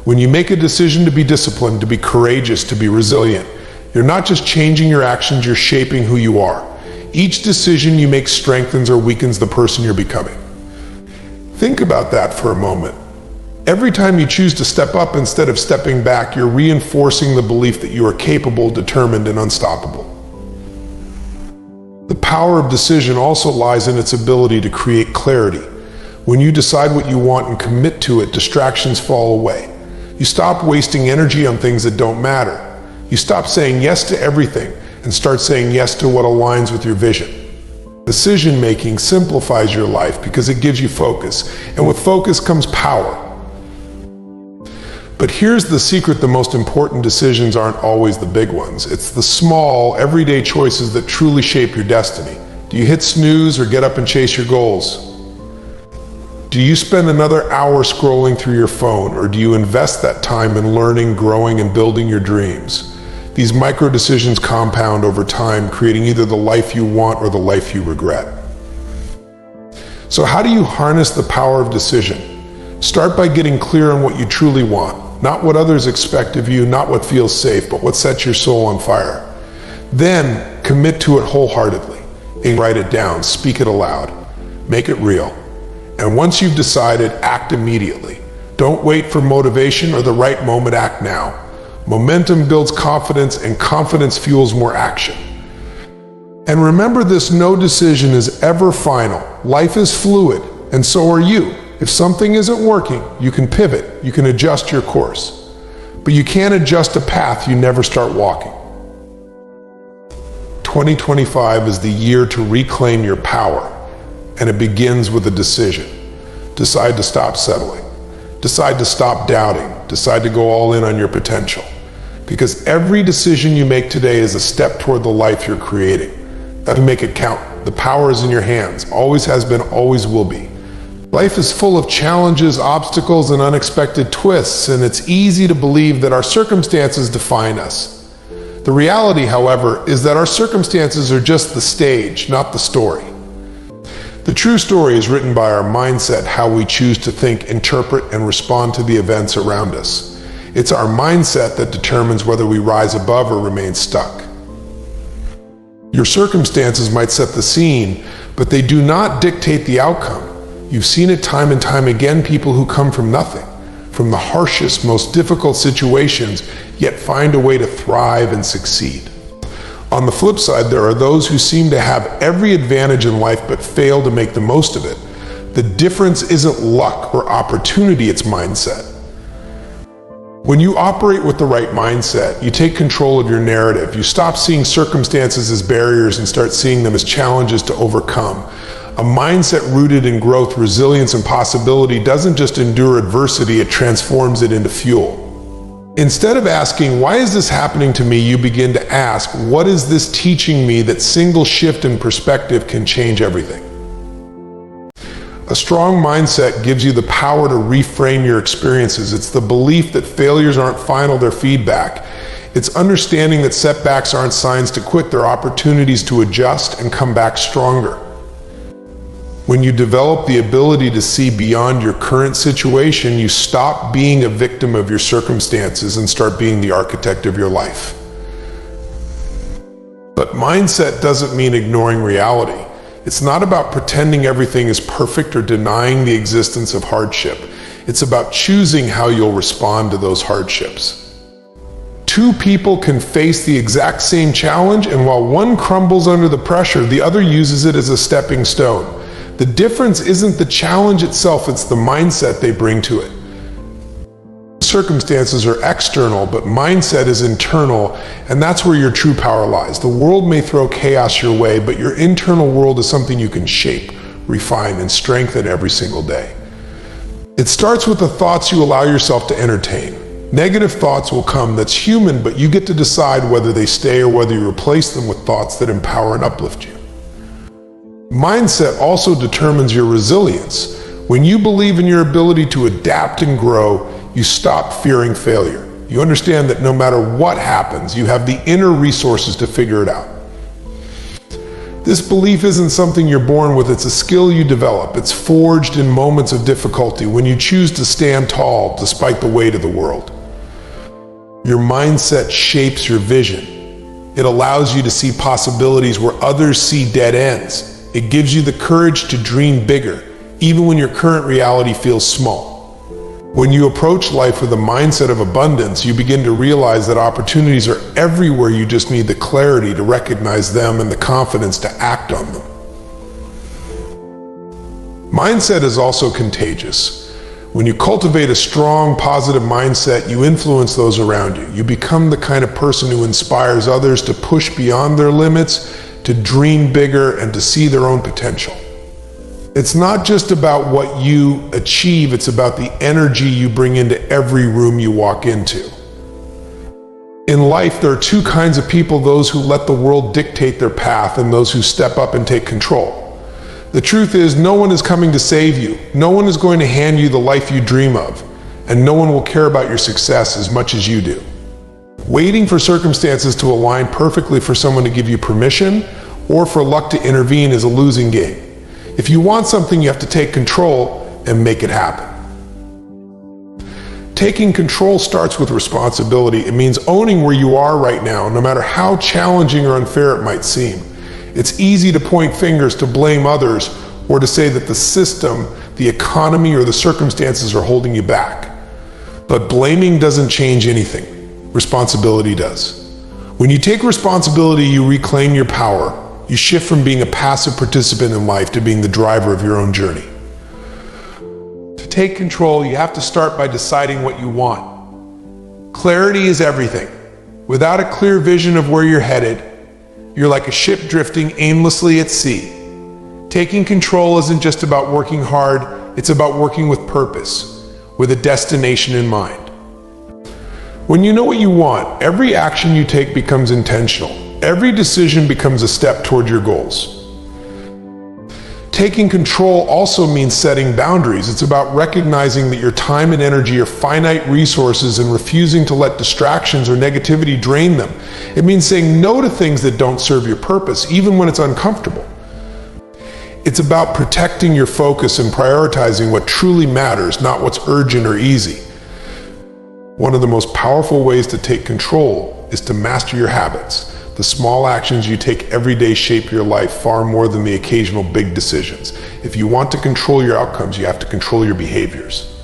When you make a decision to be disciplined, to be courageous, to be resilient, you're not just changing your actions, you're shaping who you are. Each decision you make strengthens or weakens the person you're becoming. Think about that for a moment. Every time you choose to step up instead of stepping back, you're reinforcing the belief that you are capable, determined, and unstoppable. The power of decision also lies in its ability to create clarity. When you decide what you want and commit to it, distractions fall away. You stop wasting energy on things that don't matter. You stop saying yes to everything and start saying yes to what aligns with your vision. Decision-making simplifies your life because it gives you focus, and with focus comes power. But here's the secret: the most important decisions aren't always the big ones. It's the small, everyday choices that truly shape your destiny. Do you hit snooze or get up and chase your goals? Do you spend another hour scrolling through your phone, or do you invest that time in learning, growing, and building your dreams? These micro decisions compound over time, creating either the life you want or the life you regret. So how do you harness the power of decision? Start by getting clear on what you truly want, not what others expect of you, not what feels safe, but what sets your soul on fire. Then commit to it wholeheartedly. And write it down, speak it aloud, make it real. And once you've decided, act immediately. Don't wait for motivation or the right moment, act now. Momentum builds confidence, and confidence fuels more action. And remember this, no decision is ever final. Life is fluid, and so are you. If something isn't working, you can pivot, you can adjust your course. But you can't adjust a path you never start walking. 2025 is the year to reclaim your power, and it begins with a decision. Decide to stop settling. Decide to stop doubting. Decide to go all in on your potential. Because every decision you make today is a step toward the life you're creating. That make it count. The power is in your hands. Always has been, always will be. Life is full of challenges, obstacles, and unexpected twists, and it's easy to believe that our circumstances define us. The reality, however, is that our circumstances are just the stage, not the story. The true story is written by our mindset, how we choose to think, interpret, and respond to the events around us. It's our mindset that determines whether we rise above or remain stuck. Your circumstances might set the scene, but they do not dictate the outcome. You've seen it time and time again, people who come from nothing, from the harshest, most difficult situations, yet find a way to thrive and succeed. On the flip side, there are those who seem to have every advantage in life but fail to make the most of it. The difference isn't luck or opportunity, it's mindset. When you operate with the right mindset, you take control of your narrative. You stop seeing circumstances as barriers and start seeing them as challenges to overcome. A mindset rooted in growth, resilience, and possibility doesn't just endure adversity, it transforms it into fuel. Instead of asking, why is this happening to me, you begin to ask, what is this teaching me? That single shift in perspective can change everything. A strong mindset gives you the power to reframe your experiences. It's the belief that failures aren't final, they're feedback. It's understanding that setbacks aren't signs to quit, they're opportunities to adjust and come back stronger. When you develop the ability to see beyond your current situation, you stop being a victim of your circumstances and start being the architect of your life. But mindset doesn't mean ignoring reality. It's not about pretending everything is perfect or denying the existence of hardship. It's about choosing how you'll respond to those hardships. Two people can face the exact same challenge, and while one crumbles under the pressure, the other uses it as a stepping stone. The difference isn't the challenge itself, it's the mindset they bring to it. Circumstances are external, but mindset is internal, and that's where your true power lies. The world may throw chaos your way, but your internal world is something you can shape, refine, and strengthen every single day. It starts with the thoughts you allow yourself to entertain. Negative thoughts will come, that's human, but you get to decide whether they stay or whether you replace them with thoughts that empower and uplift you. Mindset also determines your resilience. When you believe in your ability to adapt and grow, you stop fearing failure. You understand that no matter what happens, you have the inner resources to figure it out. This belief isn't something you're born with, it's a skill you develop. It's forged in moments of difficulty, when you choose to stand tall despite the weight of the world. Your mindset shapes your vision. It allows you to see possibilities where others see dead ends. It gives you the courage to dream bigger, even when your current reality feels small. When you approach life with a mindset of abundance, you begin to realize that opportunities are everywhere. You just need the clarity to recognize them and the confidence to act on them. Mindset is also contagious. When you cultivate a strong, positive mindset, you influence those around you. You become the kind of person who inspires others to push beyond their limits, to dream bigger, and to see their own potential. It's not just about what you achieve, it's about the energy you bring into every room you walk into. In life, there are two kinds of people: those who let the world dictate their path and those who step up and take control. The truth is, no one is coming to save you. No one is going to hand you the life you dream of, and no one will care about your success as much as you do. Waiting for circumstances to align perfectly for someone to give you permission or for luck to intervene is a losing game. If you want something, you have to take control and make it happen. Taking control starts with responsibility. It means owning where you are right now, no matter how challenging or unfair it might seem. It's easy to point fingers, to blame others, or to say that the system, the economy, or the circumstances are holding you back. But blaming doesn't change anything. Responsibility does. When you take responsibility, you reclaim your power. You shift from being a passive participant in life to being the driver of your own journey. To take control, you have to start by deciding what you want. Clarity is everything. Without a clear vision of where you're headed, you're like a ship drifting aimlessly at sea. Taking control isn't just about working hard, it's about working with purpose, with a destination in mind. When you know what you want, every action you take becomes intentional. Every decision becomes a step toward your goals. Taking control also means setting boundaries. It's about recognizing that your time and energy are finite resources and refusing to let distractions or negativity drain them. It means saying no to things that don't serve your purpose, even when it's uncomfortable. It's about protecting your focus and prioritizing what truly matters, not what's urgent or easy. One of the most powerful ways to take control is to master your habits. The small actions you take every day shape your life far more than the occasional big decisions. If you want to control your outcomes, you have to control your behaviors.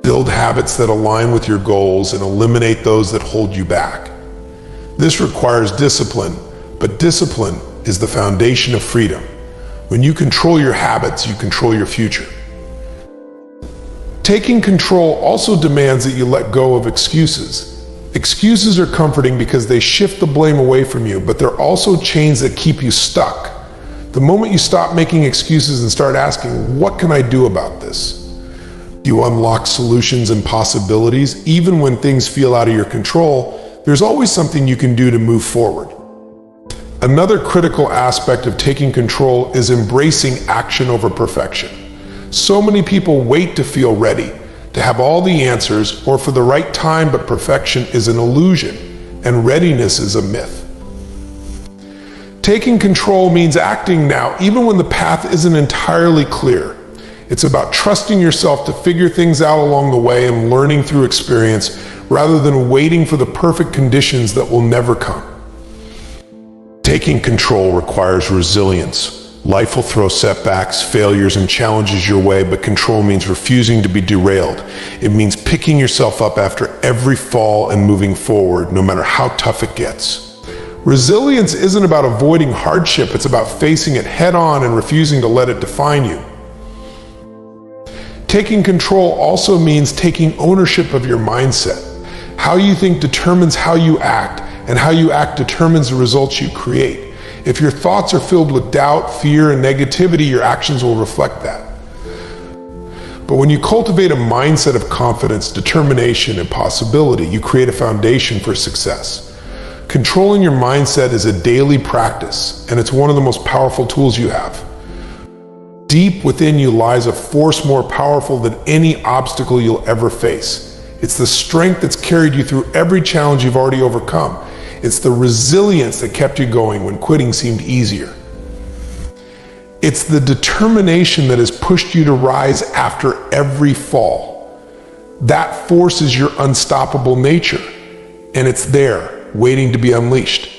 Build habits that align with your goals and eliminate those that hold you back. This requires discipline, but discipline is the foundation of freedom. When you control your habits, you control your future. Taking control also demands that you let go of excuses. Excuses are comforting because they shift the blame away from you, but they're also chains that keep you stuck. The moment you stop making excuses and start asking, what can I do about this? You unlock solutions and possibilities. Even when things feel out of your control, there's always something you can do to move forward. Another critical aspect of taking control is embracing action over perfection. So many people wait to feel ready, to have all the answers, or for the right time, but perfection is an illusion, and readiness is a myth. Taking control means acting now, even when the path isn't entirely clear. It's about trusting yourself to figure things out along the way and learning through experience, rather than waiting for the perfect conditions that will never come. Taking control requires resilience. Life will throw setbacks, failures, and challenges your way, but control means refusing to be derailed. It means picking yourself up after every fall and moving forward, no matter how tough it gets. Resilience isn't about avoiding hardship, it's about facing it head on and refusing to let it define you. Taking control also means taking ownership of your mindset. How you think determines how you act, and how you act determines the results you create. If your thoughts are filled with doubt, fear, and negativity, your actions will reflect that. But when you cultivate a mindset of confidence, determination, and possibility, you create a foundation for success. Controlling your mindset is a daily practice, and it's one of the most powerful tools you have. Deep within you lies a force more powerful than any obstacle you'll ever face. It's the strength that's carried you through every challenge you've already overcome. It's the resilience that kept you going when quitting seemed easier. It's the determination that has pushed you to rise after every fall. That force is your unstoppable nature, and it's there, waiting to be unleashed.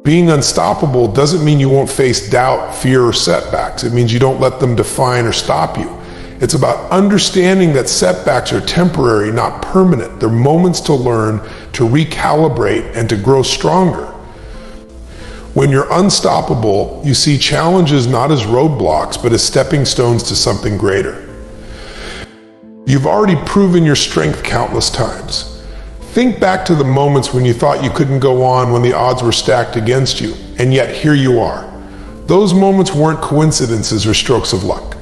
Being unstoppable doesn't mean you won't face doubt, fear, or setbacks. It means you don't let them define or stop you. It's about understanding that setbacks are temporary, not permanent. They're moments to learn, to recalibrate, and to grow stronger. When you're unstoppable, you see challenges not as roadblocks, but as stepping stones to something greater. You've already proven your strength countless times. Think back to the moments when you thought you couldn't go on, when the odds were stacked against you, and yet here you are. Those moments weren't coincidences or strokes of luck.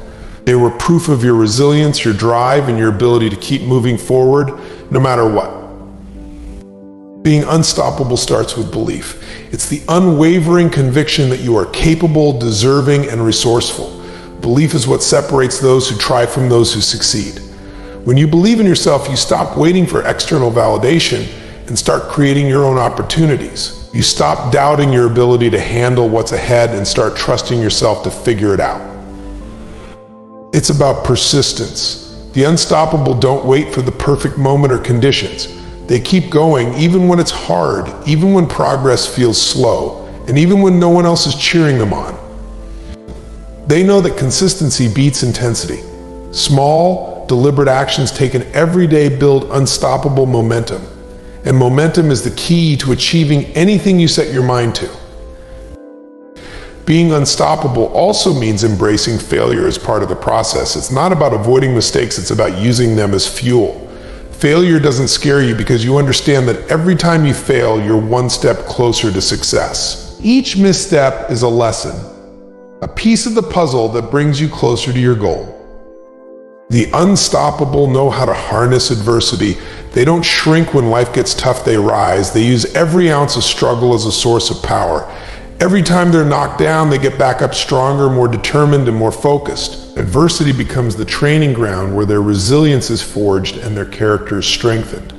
They were proof of your resilience, your drive, and your ability to keep moving forward no matter what. Being unstoppable starts with belief. It's the unwavering conviction that you are capable, deserving, and resourceful. Belief is what separates those who try from those who succeed. When you believe in yourself, you stop waiting for external validation and start creating your own opportunities. You stop doubting your ability to handle what's ahead and start trusting yourself to figure it out. It's about persistence. The unstoppable don't wait for the perfect moment or conditions. They keep going even when it's hard, even when progress feels slow, and even when no one else is cheering them on. They know that consistency beats intensity. Small, deliberate actions taken every day build unstoppable momentum. And momentum is the key to achieving anything you set your mind to. Being unstoppable also means embracing failure as part of the process. It's not about avoiding mistakes, it's about using them as fuel. Failure doesn't scare you because you understand that every time you fail, you're one step closer to success. Each misstep is a lesson, a piece of the puzzle that brings you closer to your goal. The unstoppable know how to harness adversity. They don't shrink when life gets tough, they rise. They use every ounce of struggle as a source of power. Every time they're knocked down, they get back up stronger, more determined, and more focused. Adversity becomes the training ground where their resilience is forged and their character is strengthened.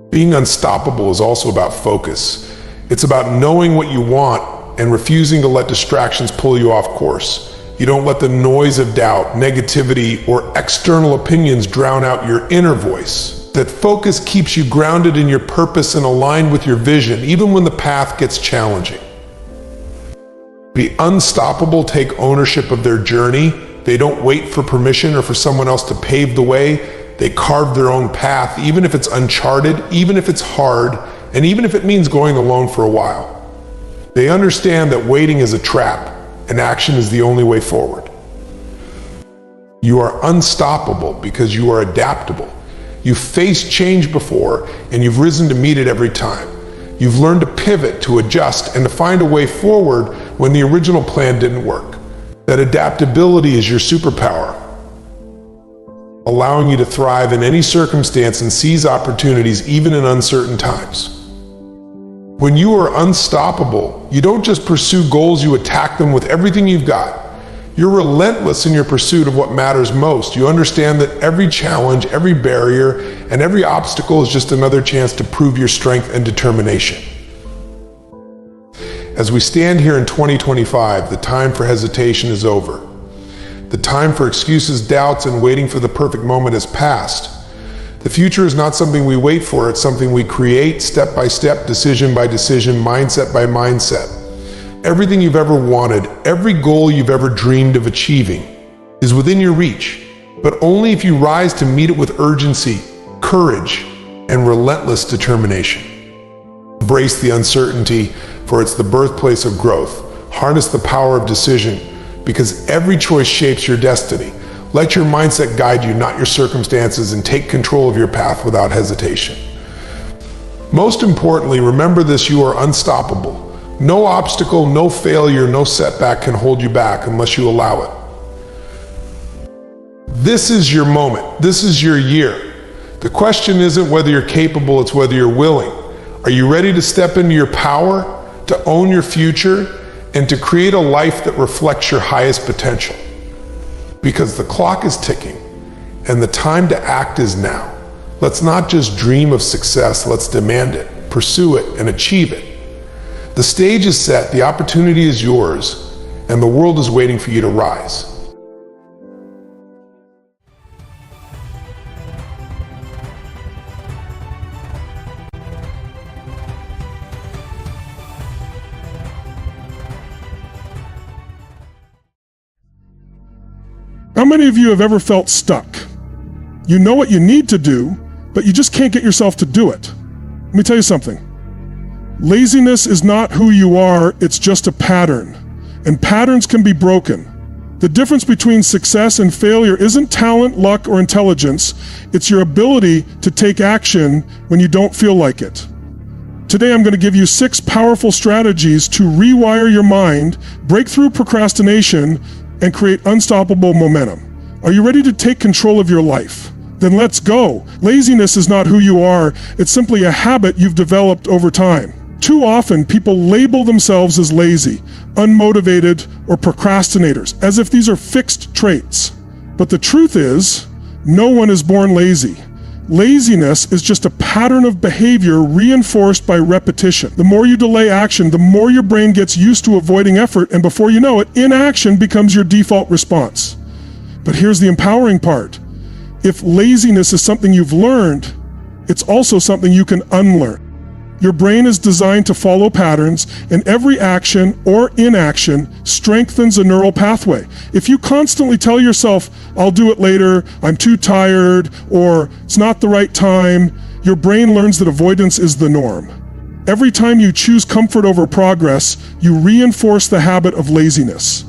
Being unstoppable is also about focus. It's about knowing what you want and refusing to let distractions pull you off course. You don't let the noise of doubt, negativity, or external opinions drown out your inner voice. That focus keeps you grounded in your purpose and aligned with your vision, even when the path gets challenging. The unstoppable take ownership of their journey. They don't wait for permission or for someone else to pave the way. They carve their own path, even if it's uncharted, even if it's hard, and even if it means going alone for a while. They understand that waiting is a trap, and action is the only way forward. You are unstoppable because you are adaptable. You've faced change before, and you've risen to meet it every time. You've learned to pivot, to adjust, and to find a way forward when the original plan didn't work. That adaptability is your superpower, allowing you to thrive in any circumstance and seize opportunities even in uncertain times. When you are unstoppable, you don't just pursue goals, you attack them with everything you've got. You're relentless in your pursuit of what matters most. You understand that every challenge, every barrier, and every obstacle is just another chance to prove your strength and determination. As we stand here in 2025, the time for hesitation is over. The time for excuses, doubts, and waiting for the perfect moment has passed. The future is not something we wait for, it's something we create step by step, decision by decision, mindset by mindset. Everything you've ever wanted, every goal you've ever dreamed of achieving is within your reach, but only if you rise to meet it with urgency, courage, and relentless determination. Embrace the uncertainty, for it's the birthplace of growth. Harness the power of decision, because every choice shapes your destiny. Let your mindset guide you, not your circumstances, and take control of your path without hesitation. Most importantly, remember this: you are unstoppable. No obstacle, no failure, no setback can hold you back unless you allow it. This is your moment. This is your year. The question isn't whether you're capable, it's whether you're willing. Are you ready to step into your power, to own your future, and to create a life that reflects your highest potential? Because the clock is ticking, and the time to act is now. Let's not just dream of success, let's demand it, pursue it, and achieve it. The stage is set, the opportunity is yours, and the world is waiting for you to rise. How many of you have ever felt stuck? You know what you need to do, but you just can't get yourself to do it. Let me tell you something. Laziness is not who you are, it's just a pattern. And patterns can be broken. The difference between success and failure isn't talent, luck, or intelligence. It's your ability to take action when you don't feel like it. Today I'm going to give you 6 powerful strategies to rewire your mind, break through procrastination, and create unstoppable momentum. Are you ready to take control of your life? then let's go. Laziness is not who you are, it's simply a habit you've developed over time. Too often, people label themselves as lazy, unmotivated, or procrastinators, as if these are fixed traits. But the truth is, no one is born lazy. Laziness is just a pattern of behavior reinforced by repetition. The more you delay action, the more your brain gets used to avoiding effort, and before you know it, inaction becomes your default response. But here's the empowering part. If laziness is something you've learned, it's also something you can unlearn. Your brain is designed to follow patterns, and every action or inaction strengthens a neural pathway. If you constantly tell yourself, I'll do it later, I'm too tired, or it's not the right time, your brain learns that avoidance is the norm. Every time you choose comfort over progress, you reinforce the habit of laziness.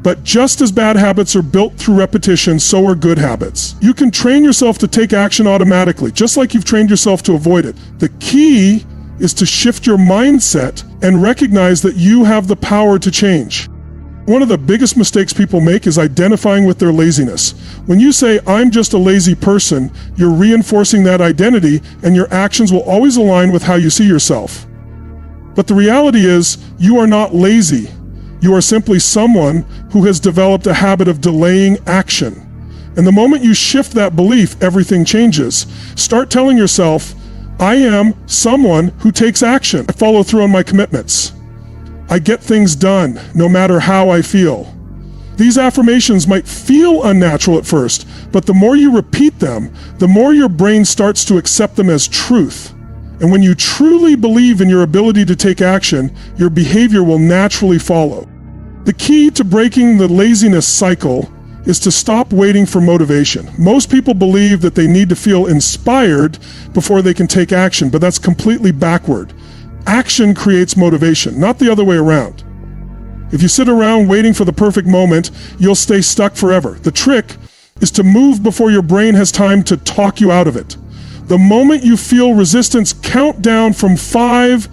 But just as bad habits are built through repetition, so are good habits. You can train yourself to take action automatically, just like you've trained yourself to avoid it. The key is to shift your mindset and recognize that you have the power to change. One of the biggest mistakes people make is identifying with their laziness. When you say, I'm just a lazy person, you're reinforcing that identity, and your actions will always align with how you see yourself. But the reality is, you are not lazy. You are simply someone who has developed a habit of delaying action. And the moment you shift that belief, everything changes. Start telling yourself, I am someone who takes action. I follow through on my commitments. I get things done, no matter how I feel. These affirmations might feel unnatural at first, but the more you repeat them, the more your brain starts to accept them as truth. And when you truly believe in your ability to take action, your behavior will naturally follow. The key to breaking the laziness cycle is to stop waiting for motivation. Most people believe that they need to feel inspired before they can take action, but that's completely backward. Action creates motivation, not the other way around. If you sit around waiting for the perfect moment, you'll stay stuck forever. The trick is to move before your brain has time to talk you out of it. The moment you feel resistance, count down from 5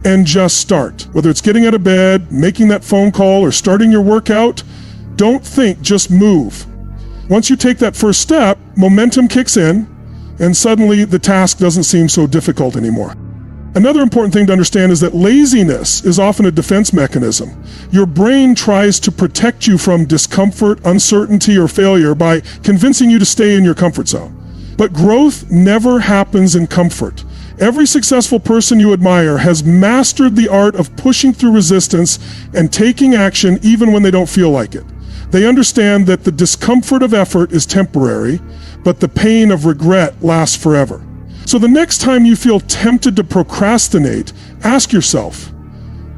and just start. Whether it's getting out of bed, making that phone call, or starting your workout, don't think, just move. Once you take that first step, momentum kicks in, and suddenly the task doesn't seem so difficult anymore. Another important thing to understand is that laziness is often a defense mechanism. Your brain tries to protect you from discomfort, uncertainty, or failure by convincing you to stay in your comfort zone. But growth never happens in comfort. Every successful person you admire has mastered the art of pushing through resistance and taking action even when they don't feel like it. They understand that the discomfort of effort is temporary, but the pain of regret lasts forever. So the next time you feel tempted to procrastinate, ask yourself,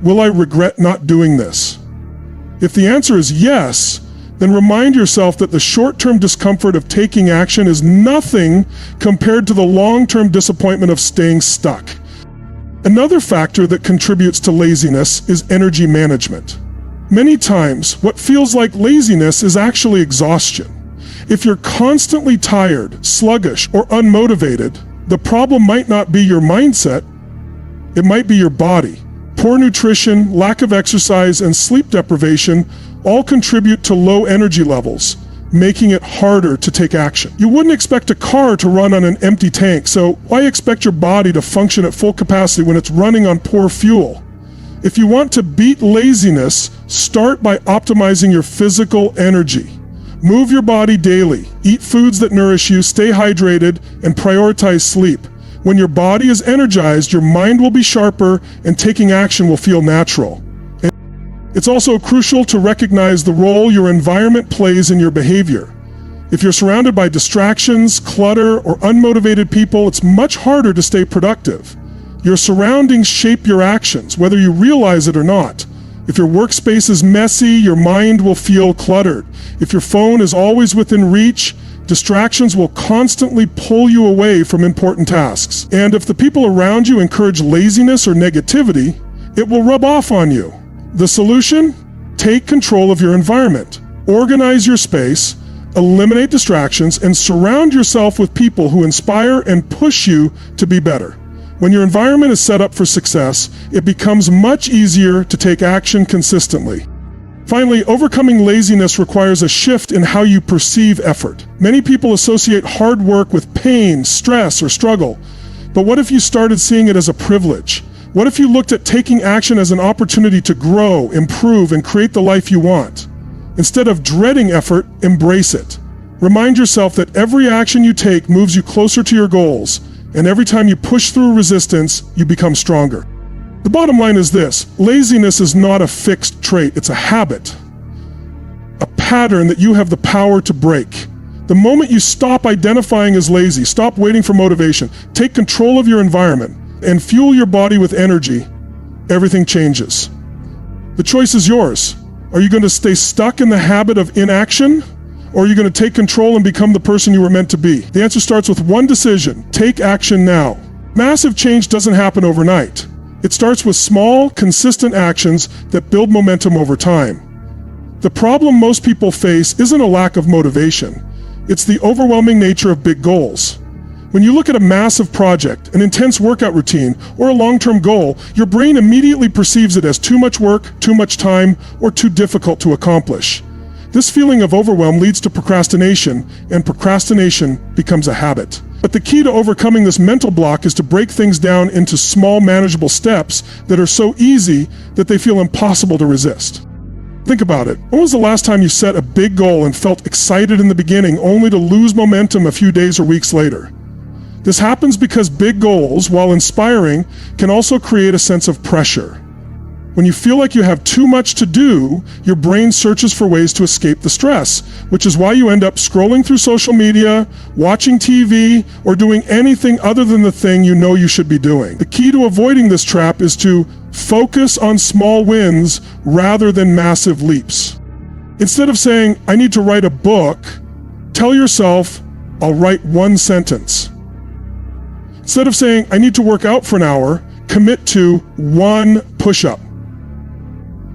will I regret not doing this? If the answer is yes, then remind yourself that the short-term discomfort of taking action is nothing compared to the long-term disappointment of staying stuck. Another factor that contributes to laziness is energy management. Many times, what feels like laziness is actually exhaustion. If you're constantly tired, sluggish, or unmotivated, the problem might not be your mindset, it might be your body. Poor nutrition, lack of exercise, and sleep deprivation all contribute to low energy levels, making it harder to take action. You wouldn't expect a car to run on an empty tank, so why expect your body to function at full capacity when it's running on poor fuel? If you want to beat laziness, start by optimizing your physical energy. Move your body daily, eat foods that nourish you, stay hydrated, and prioritize sleep. When your body is energized, your mind will be sharper and taking action will feel natural. It's also crucial to recognize the role your environment plays in your behavior. If you're surrounded by distractions, clutter, or unmotivated people, it's much harder to stay productive. Your surroundings shape your actions, whether you realize it or not. If your workspace is messy, your mind will feel cluttered. If your phone is always within reach, distractions will constantly pull you away from important tasks. And if the people around you encourage laziness or negativity, it will rub off on you. The solution? Take control of your environment. Organize your space, eliminate distractions, and surround yourself with people who inspire and push you to be better. When your environment is set up for success, it becomes much easier to take action consistently. Finally, overcoming laziness requires a shift in how you perceive effort. Many people associate hard work with pain, stress, or struggle. But what if you started seeing it as a privilege? What if you looked at taking action as an opportunity to grow, improve, and create the life you want? Instead of dreading effort, embrace it. Remind yourself that every action you take moves you closer to your goals, and every time you push through resistance, you become stronger. The bottom line is this: laziness is not a fixed trait, it's a habit. A pattern that you have the power to break. The moment you stop identifying as lazy, stop waiting for motivation, take control of your environment, and fuel your body with energy, everything changes. The choice is yours. Are you going to stay stuck in the habit of inaction? Or are you going to take control and become the person you were meant to be? The answer starts with one decision: take action now. Massive change doesn't happen overnight. It starts with small, consistent actions that build momentum over time. The problem most people face isn't a lack of motivation. It's the overwhelming nature of big goals. When you look at a massive project, an intense workout routine, or a long-term goal, your brain immediately perceives it as too much work, too much time, or too difficult to accomplish. This feeling of overwhelm leads to procrastination, and procrastination becomes a habit. But the key to overcoming this mental block is to break things down into small, manageable steps that are so easy that they feel impossible to resist. Think about it. When was the last time you set a big goal and felt excited in the beginning only to lose momentum a few days or weeks later? This happens because big goals, while inspiring, can also create a sense of pressure. When you feel like you have too much to do, your brain searches for ways to escape the stress, which is why you end up scrolling through social media, watching TV, or doing anything other than the thing you know you should be doing. The key to avoiding this trap is to focus on small wins rather than massive leaps. Instead of saying, "I need to write a book," tell yourself, "I'll write one sentence." Instead of saying, "I need to work out for an hour," commit to one push-up.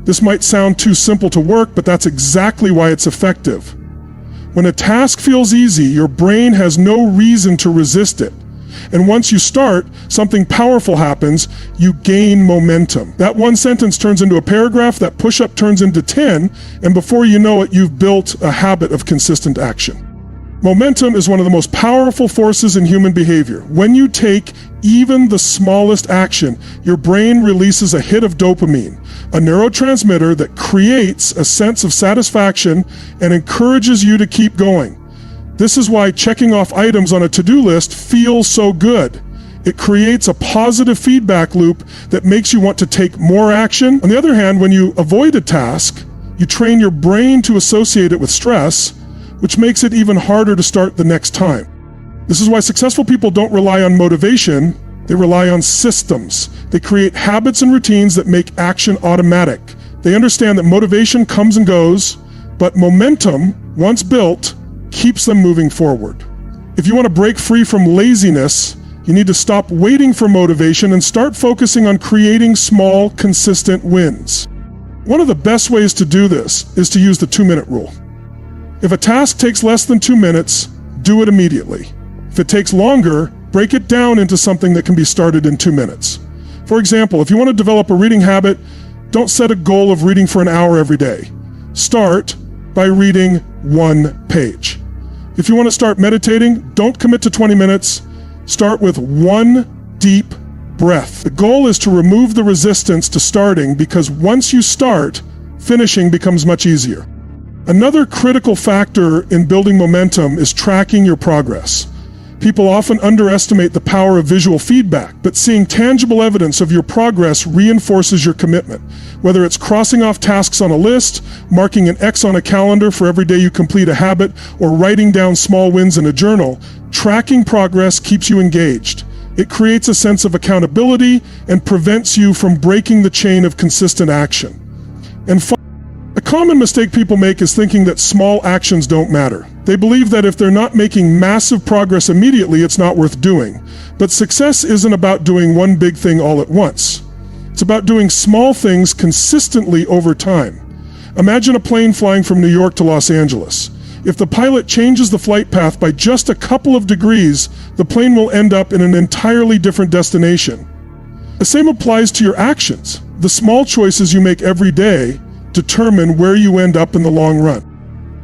This might sound too simple to work, but that's exactly why it's effective. When a task feels easy, your brain has no reason to resist it. And once you start, something powerful happens. You gain momentum. That one sentence turns into a paragraph, that push-up turns into 10, and before you know it, you've built a habit of consistent action. Momentum is one of the most powerful forces in human behavior. When you take even the smallest action, your brain releases a hit of dopamine, a neurotransmitter that creates a sense of satisfaction and encourages you to keep going. This is why checking off items on a to-do list feels so good. It creates a positive feedback loop that makes you want to take more action. On the other hand, when you avoid a task, you train your brain to associate it with stress, which makes it even harder to start the next time. This is why successful people don't rely on motivation, they rely on systems. They create habits and routines that make action automatic. They understand that motivation comes and goes, but momentum, once built, keeps them moving forward. If you want to break free from laziness, you need to stop waiting for motivation and start focusing on creating small, consistent wins. One of the best ways to do this is to use the 2-minute rule. If a task takes less than 2 minutes, do it immediately. If it takes longer, break it down into something that can be started in 2 minutes. For example, if you want to develop a reading habit, don't set a goal of reading for an hour every day. Start by reading 1 page. If you want to start meditating, don't commit to 20 minutes. Start with 1 deep breath. The goal is to remove the resistance to starting, because once you start, finishing becomes much easier. Another critical factor in building momentum is tracking your progress. People often underestimate the power of visual feedback, but seeing tangible evidence of your progress reinforces your commitment. Whether it's crossing off tasks on a list, marking an X on a calendar for every day you complete a habit, or writing down small wins in a journal, tracking progress keeps you engaged. It creates a sense of accountability and prevents you from breaking the chain of consistent action. And a common mistake people make is thinking that small actions don't matter. They believe that if they're not making massive progress immediately, it's not worth doing. But success isn't about doing one big thing all at once. It's about doing small things consistently over time. Imagine a plane flying from New York to Los Angeles. If the pilot changes the flight path by just a couple of degrees, the plane will end up in an entirely different destination. The same applies to your actions. The small choices you make every day, determine where you end up in the long run.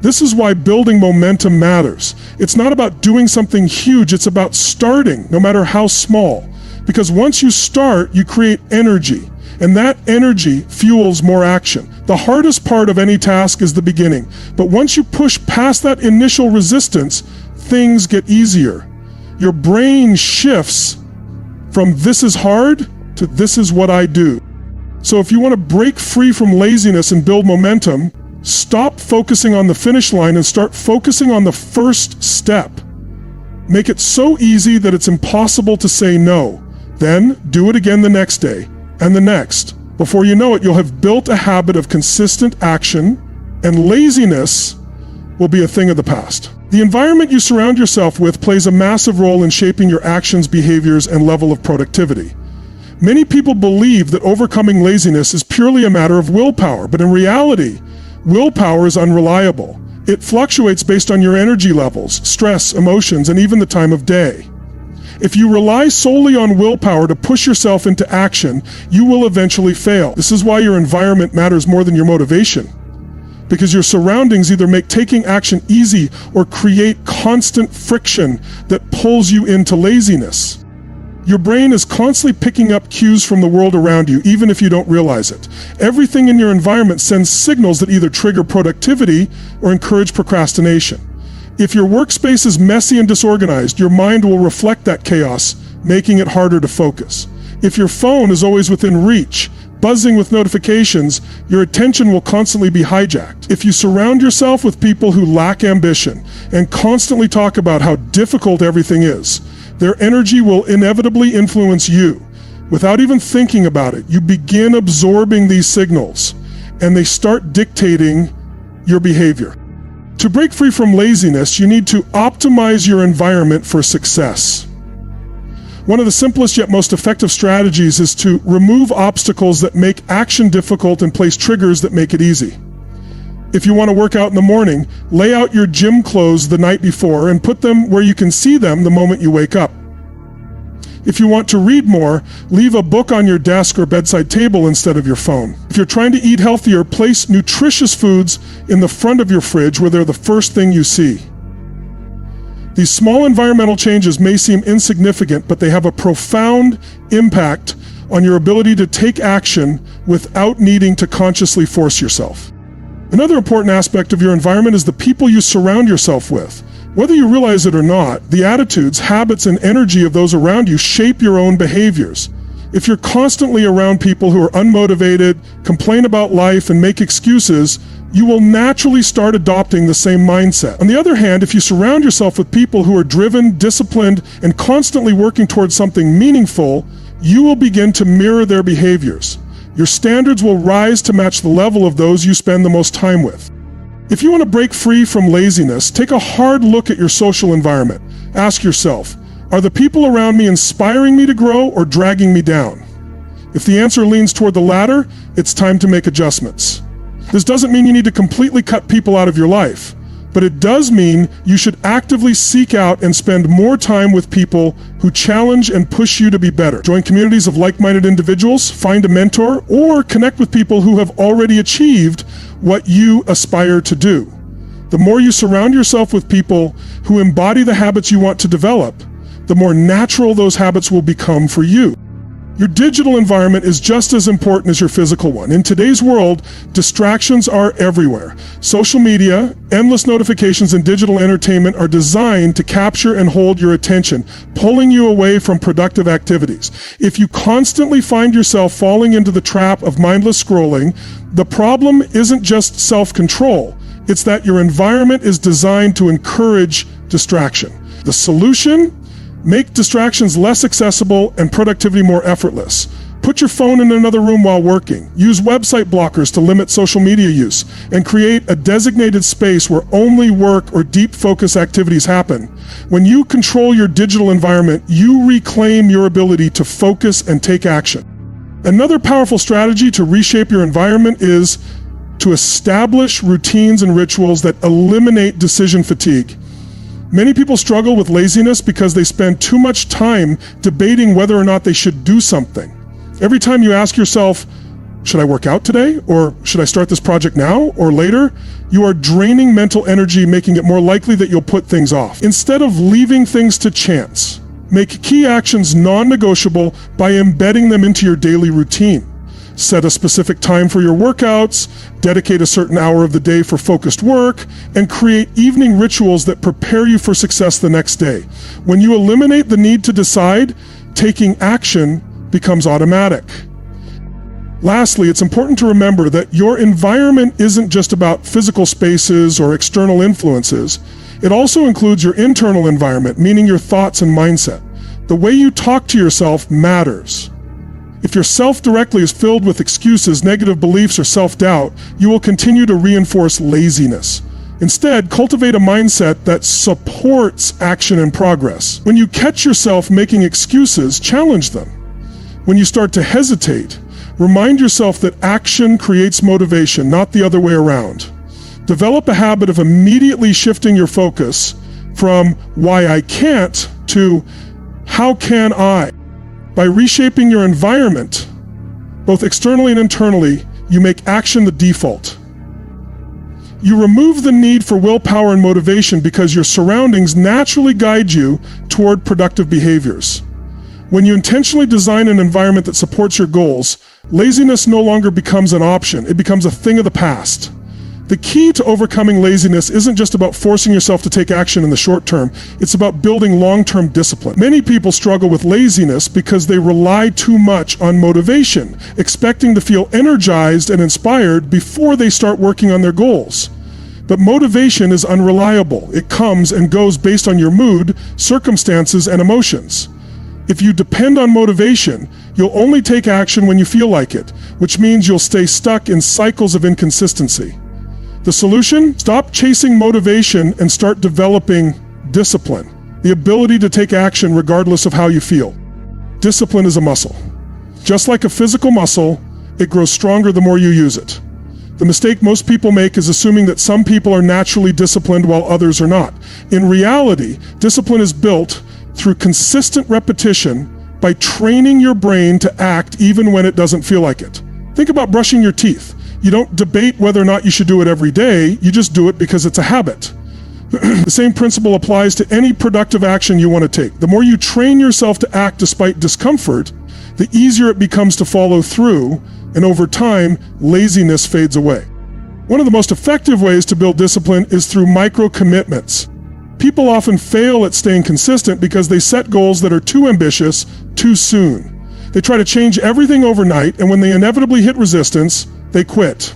This is why building momentum matters. It's not about doing something huge, it's about starting, no matter how small. Because once you start, you create energy, and that energy fuels more action. The hardest part of any task is the beginning, but once you push past that initial resistance, things get easier. Your brain shifts from this is hard to this is what I do. So if you want to break free from laziness and build momentum, stop focusing on the finish line and start focusing on the first step. Make it so easy that it's impossible to say no. Then do it again the next day and the next. Before you know it, you'll have built a habit of consistent action, and laziness will be a thing of the past. The environment you surround yourself with plays a massive role in shaping your actions, behaviors, and level of productivity. Many people believe that overcoming laziness is purely a matter of willpower, but in reality, willpower is unreliable. It fluctuates based on your energy levels, stress, emotions, and even the time of day. If you rely solely on willpower to push yourself into action, you will eventually fail. This is why your environment matters more than your motivation. Because your surroundings either make taking action easy or create constant friction that pulls you into laziness. Your brain is constantly picking up cues from the world around you, even if you don't realize it. Everything in your environment sends signals that either trigger productivity or encourage procrastination. If your workspace is messy and disorganized, your mind will reflect that chaos, making it harder to focus. If your phone is always within reach, buzzing with notifications, your attention will constantly be hijacked. If you surround yourself with people who lack ambition and constantly talk about how difficult everything is, their energy will inevitably influence you. Without even thinking about it, you begin absorbing these signals, and they start dictating your behavior. To break free from laziness, you need to optimize your environment for success. One of the simplest yet most effective strategies is to remove obstacles that make action difficult and place triggers that make it easy. If you want to work out in the morning, lay out your gym clothes the night before and put them where you can see them the moment you wake up. If you want to read more, leave a book on your desk or bedside table instead of your phone. If you're trying to eat healthier, place nutritious foods in the front of your fridge where they're the first thing you see. These small environmental changes may seem insignificant, but they have a profound impact on your ability to take action without needing to consciously force yourself. Another important aspect of your environment is the people you surround yourself with. Whether you realize it or not, the attitudes, habits, and energy of those around you shape your own behaviors. If you're constantly around people who are unmotivated, complain about life, and make excuses, you will naturally start adopting the same mindset. On the other hand, if you surround yourself with people who are driven, disciplined, and constantly working towards something meaningful, you will begin to mirror their behaviors. Your standards will rise to match the level of those you spend the most time with. If you want to break free from laziness, take a hard look at your social environment. Ask yourself, are the people around me inspiring me to grow or dragging me down? If the answer leans toward the latter, it's time to make adjustments. This doesn't mean you need to completely cut people out of your life, but it does mean you should actively seek out and spend more time with people who challenge and push you to be better. Join communities of like-minded individuals, find a mentor, or connect with people who have already achieved what you aspire to do. The more you surround yourself with people who embody the habits you want to develop, the more natural those habits will become for you. Your digital environment is just as important as your physical one. In today's world, distractions are everywhere. Social media, endless notifications, and digital entertainment are designed to capture and hold your attention, pulling you away from productive activities. If you constantly find yourself falling into the trap of mindless scrolling, the problem isn't just self-control. It's that your environment is designed to encourage distraction. The solution? Make distractions less accessible and productivity more effortless. Put your phone in another room while working. Use website blockers to limit social media use, and create a designated space where only work or deep focus activities happen. When you control your digital environment, you reclaim your ability to focus and take action. Another powerful strategy to reshape your environment is to establish routines and rituals that eliminate decision fatigue. Many people struggle with laziness because they spend too much time debating whether or not they should do something. Every time you ask yourself, Should I work out today? Or should I start this project now or later? You are draining mental energy, making it more likely that you'll put things off. Instead of leaving things to chance, make key actions non-negotiable by embedding them into your daily routine. Set a specific time for your workouts, dedicate a certain hour of the day for focused work, and create evening rituals that prepare you for success the next day. When you eliminate the need to decide, taking action becomes automatic. Lastly, it's important to remember that your environment isn't just about physical spaces or external influences. It also includes your internal environment, meaning your thoughts and mindset. The way you talk to yourself matters. If your self directly is filled with excuses, negative beliefs, or self-doubt, you will continue to reinforce laziness. Instead, cultivate a mindset that supports action and progress. When you catch yourself making excuses, challenge them. When you start to hesitate, remind yourself that action creates motivation, not the other way around. Develop a habit of immediately shifting your focus from why I can't to how can I? By reshaping your environment, both externally and internally, you make action the default. You remove the need for willpower and motivation because your surroundings naturally guide you toward productive behaviors. When you intentionally design an environment that supports your goals, laziness no longer becomes an option. It becomes a thing of the past. The key to overcoming laziness isn't just about forcing yourself to take action in the short term. It's about building long-term discipline. Many people struggle with laziness because they rely too much on motivation, expecting to feel energized and inspired before they start working on their goals. But motivation is unreliable. It comes and goes based on your mood, circumstances, and emotions. If you depend on motivation, you'll only take action when you feel like it, which means you'll stay stuck in cycles of inconsistency. The solution? Stop chasing motivation and start developing discipline, the ability to take action regardless of how you feel. Discipline is a muscle. Just like a physical muscle, it grows stronger the more you use it. The mistake most people make is assuming that some people are naturally disciplined while others are not. In reality, discipline is built through consistent repetition by training your brain to act even when it doesn't feel like it. Think about brushing your teeth. You don't debate whether or not you should do it every day, you just do it because it's a habit. The same principle applies to any productive action you want to take. The more you train yourself to act despite discomfort, the easier it becomes to follow through, and over time, laziness fades away. One of the most effective ways to build discipline is through micro-commitments. People often fail at staying consistent because they set goals that are too ambitious too soon. They try to change everything overnight, and when they inevitably hit resistance, they quit.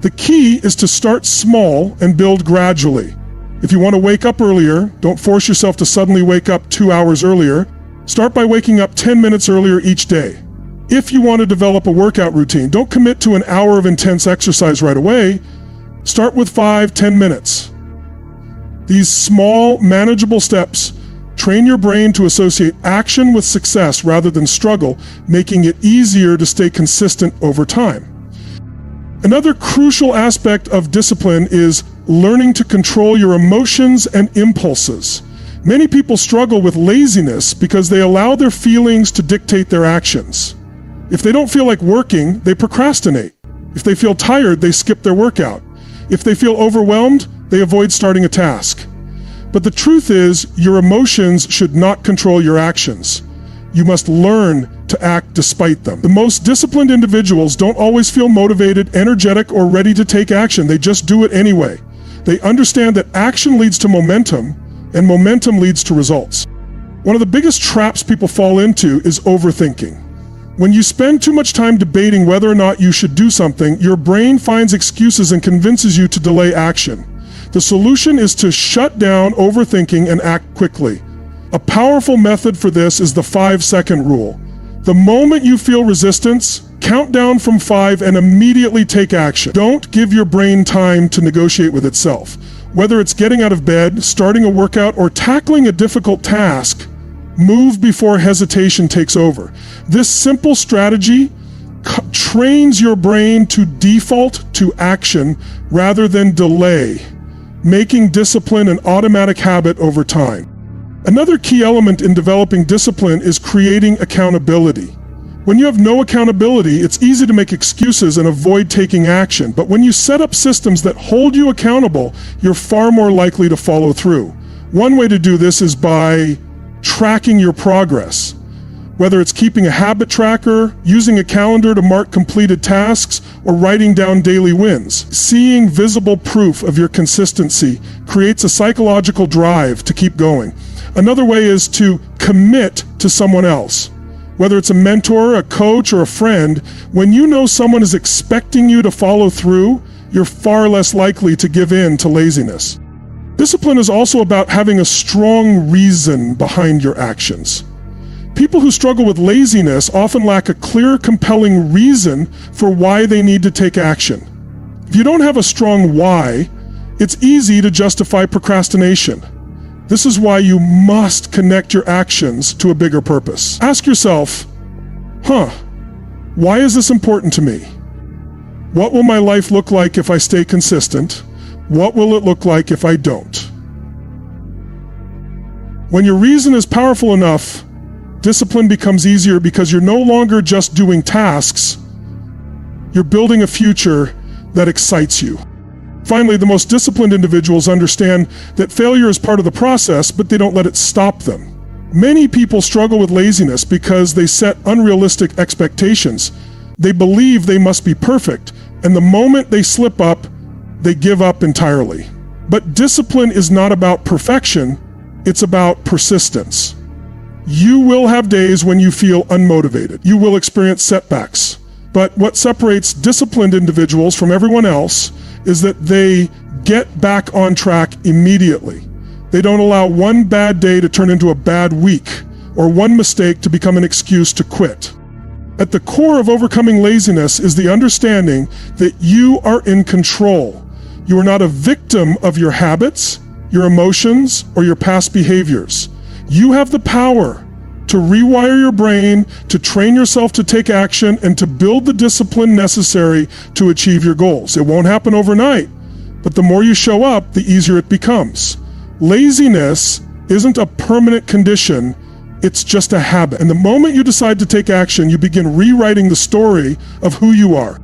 The key is to start small and build gradually. If you want to wake up earlier, don't force yourself to suddenly wake up 2 hours earlier. Start by waking up 10 minutes earlier each day. If you want to develop a workout routine, don't commit to an hour of intense exercise right away. Start with 5-10 minutes. These small, manageable steps train your brain to associate action with success rather than struggle, making it easier to stay consistent over time. Another crucial aspect of discipline is learning to control your emotions and impulses. Many people struggle with laziness because they allow their feelings to dictate their actions. If they don't feel like working, they procrastinate. If they feel tired, they skip their workout. If they feel overwhelmed, they avoid starting a task. But the truth is, your emotions should not control your actions. You must learn to act despite them. The most disciplined individuals don't always feel motivated, energetic, or ready to take action. They just do it anyway. They understand that action leads to momentum, and momentum leads to results. One of the biggest traps people fall into is overthinking. When you spend too much time debating whether or not you should do something, your brain finds excuses and convinces you to delay action. The solution is to shut down overthinking and act quickly. A powerful method for this is the 5-second rule. The moment you feel resistance, count down from 5 and immediately take action. Don't give your brain time to negotiate with itself. Whether it's getting out of bed, starting a workout, or tackling a difficult task, move before hesitation takes over. This simple strategy trains your brain to default to action rather than delay, making discipline an automatic habit over time. Another key element in developing discipline is creating accountability. When you have no accountability, it's easy to make excuses and avoid taking action. But when you set up systems that hold you accountable, you're far more likely to follow through. One way to do this is by tracking your progress. Whether it's keeping a habit tracker, using a calendar to mark completed tasks, or writing down daily wins. Seeing visible proof of your consistency creates a psychological drive to keep going. Another way is to commit to someone else. Whether it's a mentor, a coach, or a friend, when you know someone is expecting you to follow through, you're far less likely to give in to laziness. Discipline is also about having a strong reason behind your actions. People who struggle with laziness often lack a clear, compelling reason for why they need to take action. If you don't have a strong why, it's easy to justify procrastination. This is why you must connect your actions to a bigger purpose. Ask yourself, why is this important to me? What will my life look like if I stay consistent? What will it look like if I don't? When your reason is powerful enough, discipline becomes easier because you're no longer just doing tasks, you're building a future that excites you. Finally, the most disciplined individuals understand that failure is part of the process, but they don't let it stop them. Many people struggle with laziness because they set unrealistic expectations. They believe they must be perfect, and the moment they slip up, they give up entirely. But discipline is not about perfection, it's about persistence. You will have days when you feel unmotivated. You will experience setbacks. But what separates disciplined individuals from everyone else is that they get back on track immediately. They don't allow one bad day to turn into a bad week, or one mistake to become an excuse to quit. At the core of overcoming laziness is the understanding that you are in control. You are not a victim of your habits, your emotions, or your past behaviors. You have the power to rewire your brain, to train yourself to take action, and to build the discipline necessary to achieve your goals. It won't happen overnight, but the more you show up, the easier it becomes. Laziness isn't a permanent condition, it's just a habit. And the moment you decide to take action, you begin rewriting the story of who you are.